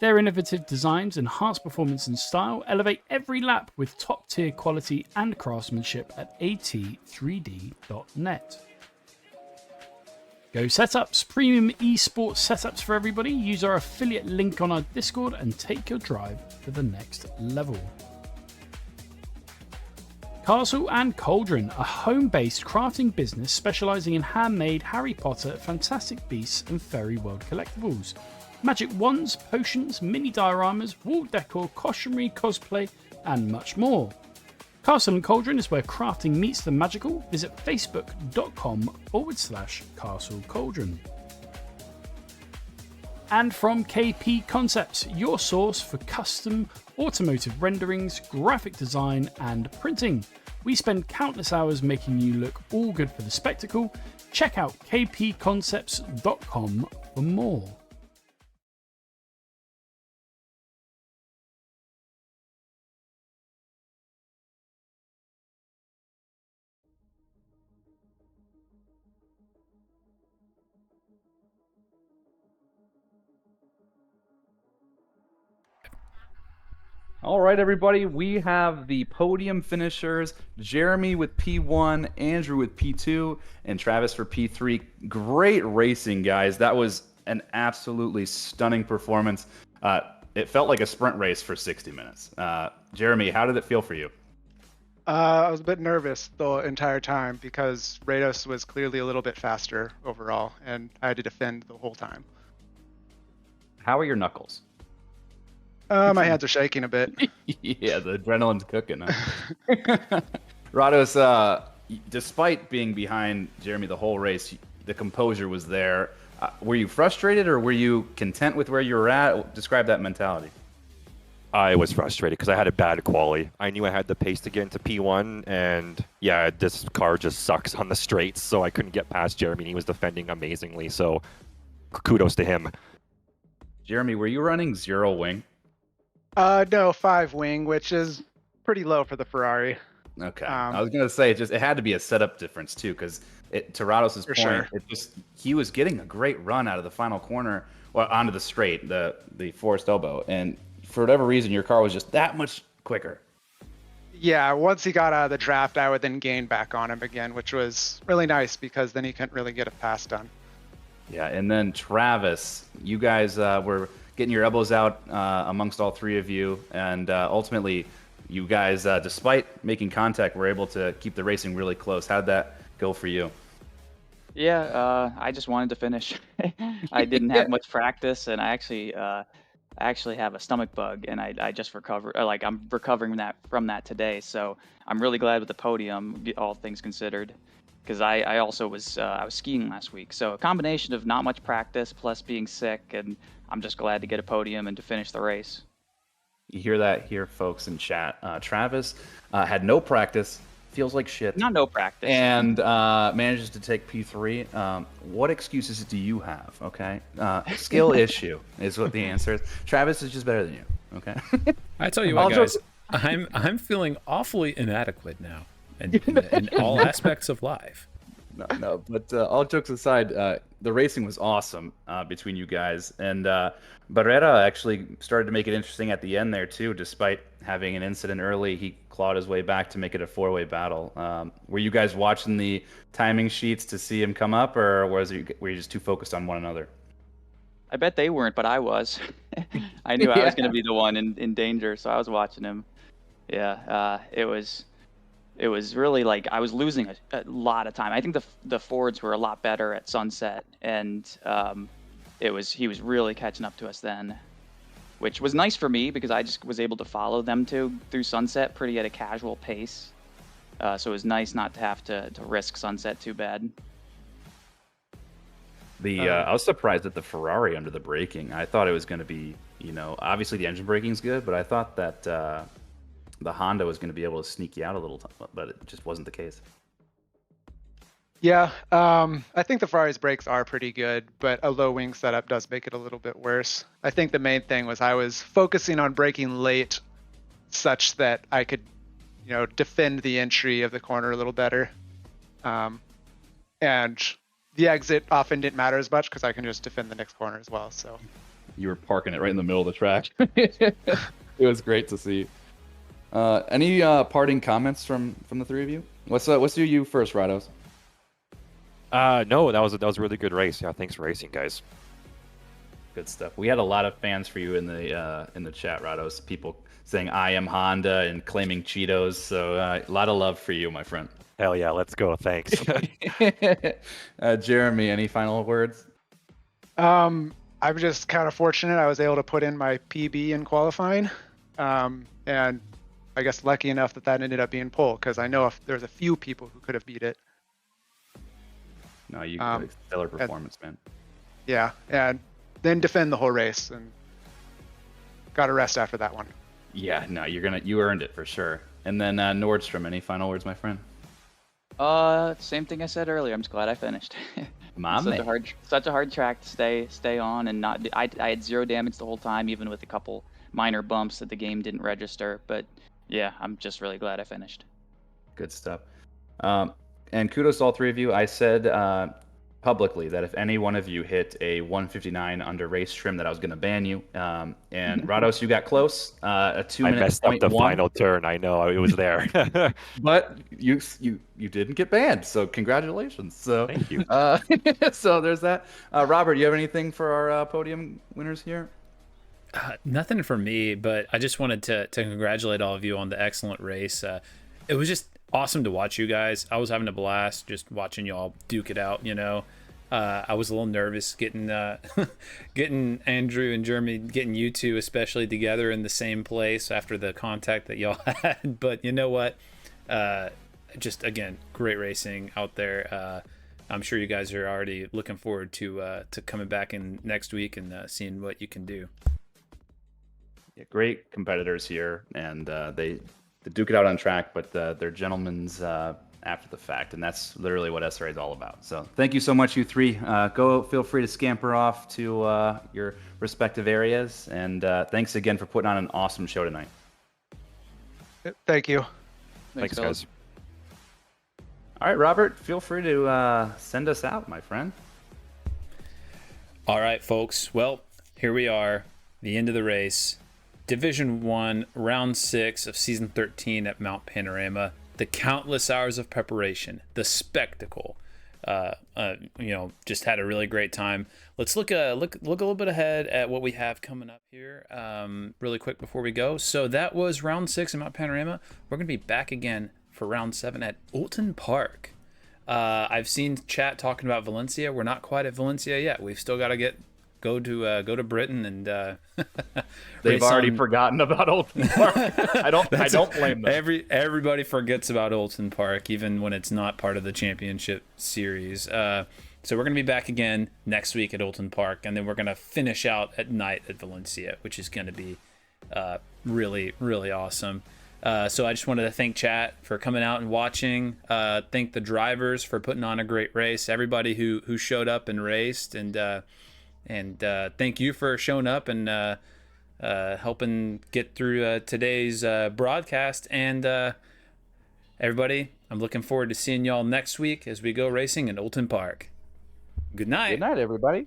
Their innovative designs enhance performance and style, elevate every lap with top-tier quality and craftsmanship at at3d.net. Go Setups, premium esports setups for everybody. Use our affiliate link on our Discord and take your drive to the next level. Castle and Cauldron, a home-based crafting business specialising in handmade Harry Potter, Fantastic Beasts and Fairy World collectibles. Magic wands, potions, mini dioramas, wall decor, costumery, cosplay, and much more. Castle and Cauldron is where crafting meets the magical. Visit facebook.com/Castle Cauldron. And from KP Concepts, your source for custom automotive renderings, graphic design, and printing. We spend countless hours making you look all good for the spectacle. Check out kpconcepts.com for more. All right, everybody, we have the podium finishers, Jeremy with P1, Andrew with P2, and Travis for P3. Great racing, guys. That was an absolutely stunning performance. It felt like a sprint race for 60 minutes. Jeremy, how did it feel for you? I was a bit nervous the entire time because Rados was clearly a little bit faster overall, and I had to defend the whole time. How are your knuckles? My hands are shaking a bit. Yeah, the adrenaline's cooking. Huh? Rados, despite being behind Jeremy the whole race, the composure was there. Were you frustrated or were you content with where you were at? Describe that mentality. I was frustrated because I had a bad quali. I knew I had the pace to get into P1, and yeah, this car just sucks on the straights, so I couldn't get past Jeremy, and he was defending amazingly, so kudos to him. Jeremy, were you running 0 wing? No, 5 wing, which is pretty low for the Ferrari. Okay. I was gonna say it had to be a setup difference too, because to Rados' point, sure. He was getting a great run out of the final corner, well, onto the straight, the forced elbow, and for whatever reason, your car was just that much quicker. Yeah, once he got out of the draft, I would then gain back on him again, which was really nice because then he couldn't really get a pass done. Yeah, and then Travis, you guys were getting your elbows out amongst all three of you, and ultimately, you guys, despite making contact, were able to keep the racing really close. How'd that go for you? Yeah, I just wanted to finish. I didn't have much practice, and I actually I actually have a stomach bug, and I just recovered. Like I'm recovering from that today, so I'm really glad with the podium, all things considered, because I also was I was skiing last week, so a combination of not much practice plus being sick, and I'm just glad to get a podium and to finish the race. You hear that here, folks in chat. Travis had no practice, feels like shit. Not no practice. And manages to take P3. What excuses do you have, okay? Skill issue is what the answer is. Travis is just better than you, okay? I tell you what, guys, I'm feeling awfully inadequate now in all aspects of life. No, but all jokes aside, the racing was awesome between you guys, and Barrera actually started to make it interesting at the end there too. Despite having an incident early, he clawed his way back to make it a 4-way battle. Were you guys watching the timing sheets to see him come up, or were you just too focused on one another? I bet they weren't, but I was. I knew I was going to be the one in danger, so I was watching him. Yeah, it was really like I was losing a lot of time. I think the Fords were a lot better at sunset, and he was really catching up to us then, which was nice for me because I just was able to follow them through sunset pretty at a casual pace. So it was nice not to have to risk sunset too bad. I was surprised at the Ferrari under the braking. I thought it was going to be, obviously the engine braking is good, but I thought that the Honda was going to be able to sneak you out a little, but it just wasn't the case. Yeah, I think the Ferrari's brakes are pretty good, but a low wing setup does make it a little bit worse. I think the main thing was I was focusing on braking late such that I could, defend the entry of the corner a little better. And the exit often didn't matter as much because I can just defend the next corner as well. So you were parking it right in the middle of the track. It was great to see. Any parting comments from the three of you? Let's do you first, Rados. No, that was a really good race. Yeah, thanks for racing, guys. Good stuff. We had a lot of fans for you in the chat, Rados. People saying "I am Honda" and claiming Cheetos. So a lot of love for you, my friend. Hell yeah, let's go. Thanks. Jeremy, any final words? I'm just kind of fortunate. I was able to put in my PB in qualifying, and I guess lucky enough that ended up being pole because I know if there's a few people who could have beat it. No, you got stellar performance, man. Yeah, and then defend the whole race and got a rest after that one. Yeah, no, you earned it for sure. And then Nordstrom, any final words, my friend? Same thing I said earlier. I'm just glad I finished. Such a hard track to stay on, and not. I had 0 damage the whole time, even with a couple minor bumps that the game didn't register. But yeah, I'm just really glad I finished. Good stuff. And kudos to all three of you. I said publicly that if any one of you hit a 159 under race trim, that I was going to ban you. And Rados, you got close. A 2 minute. I messed up the final turn. I know it was there, but you didn't get banned. So congratulations. So thank you. So there's that. Robert, you have anything for our podium winners here? Nothing for me, but I just wanted to congratulate all of you on the excellent race. It was just awesome to watch you guys. I was having a blast just watching y'all duke it out. I was a little nervous getting Andrew and Jeremy, getting you two especially together in the same place after the contact that y'all had. But you know what? Just again, great racing out there. I'm sure you guys are already looking forward to coming back in next week and seeing what you can do. Yeah, great competitors here, and they duke it out on track, but they're gentlemen's after the fact, and that's literally what SRA is all about. So thank you so much, you three. Feel free to scamper off to your respective areas, and thanks again for putting on an awesome show tonight. Thank you. Thanks guys. All right, Robert, feel free to send us out, my friend. All right, folks. Well, here we are, the end of the race. Division 1, Round 6 of Season 13 at Mount Panorama. The countless hours of preparation, the spectacle. Just had a really great time. Let's look a little bit ahead at what we have coming up here really quick before we go. So that was Round 6 at Mount Panorama. We're going to be back again for Round 7 at Oulton Park. I've seen chat talking about Valencia. We're not quite at Valencia yet. We've still got to get to Britain and they've already forgotten about Oulton Park. I don't blame them. Everybody forgets about Oulton Park, even when it's not part of the championship series. So we're gonna be back again next week at Oulton Park, and then we're gonna finish out at night at Valencia, which is gonna be really, really awesome. So I just wanted to thank chat for coming out and watching. Thank the drivers for putting on a great race. Everybody who showed up and raced, and thank you for showing up and helping get through today's broadcast. And everybody, I'm looking forward to seeing y'all next week as we go racing in Oulton Park. Good night. Good night, everybody.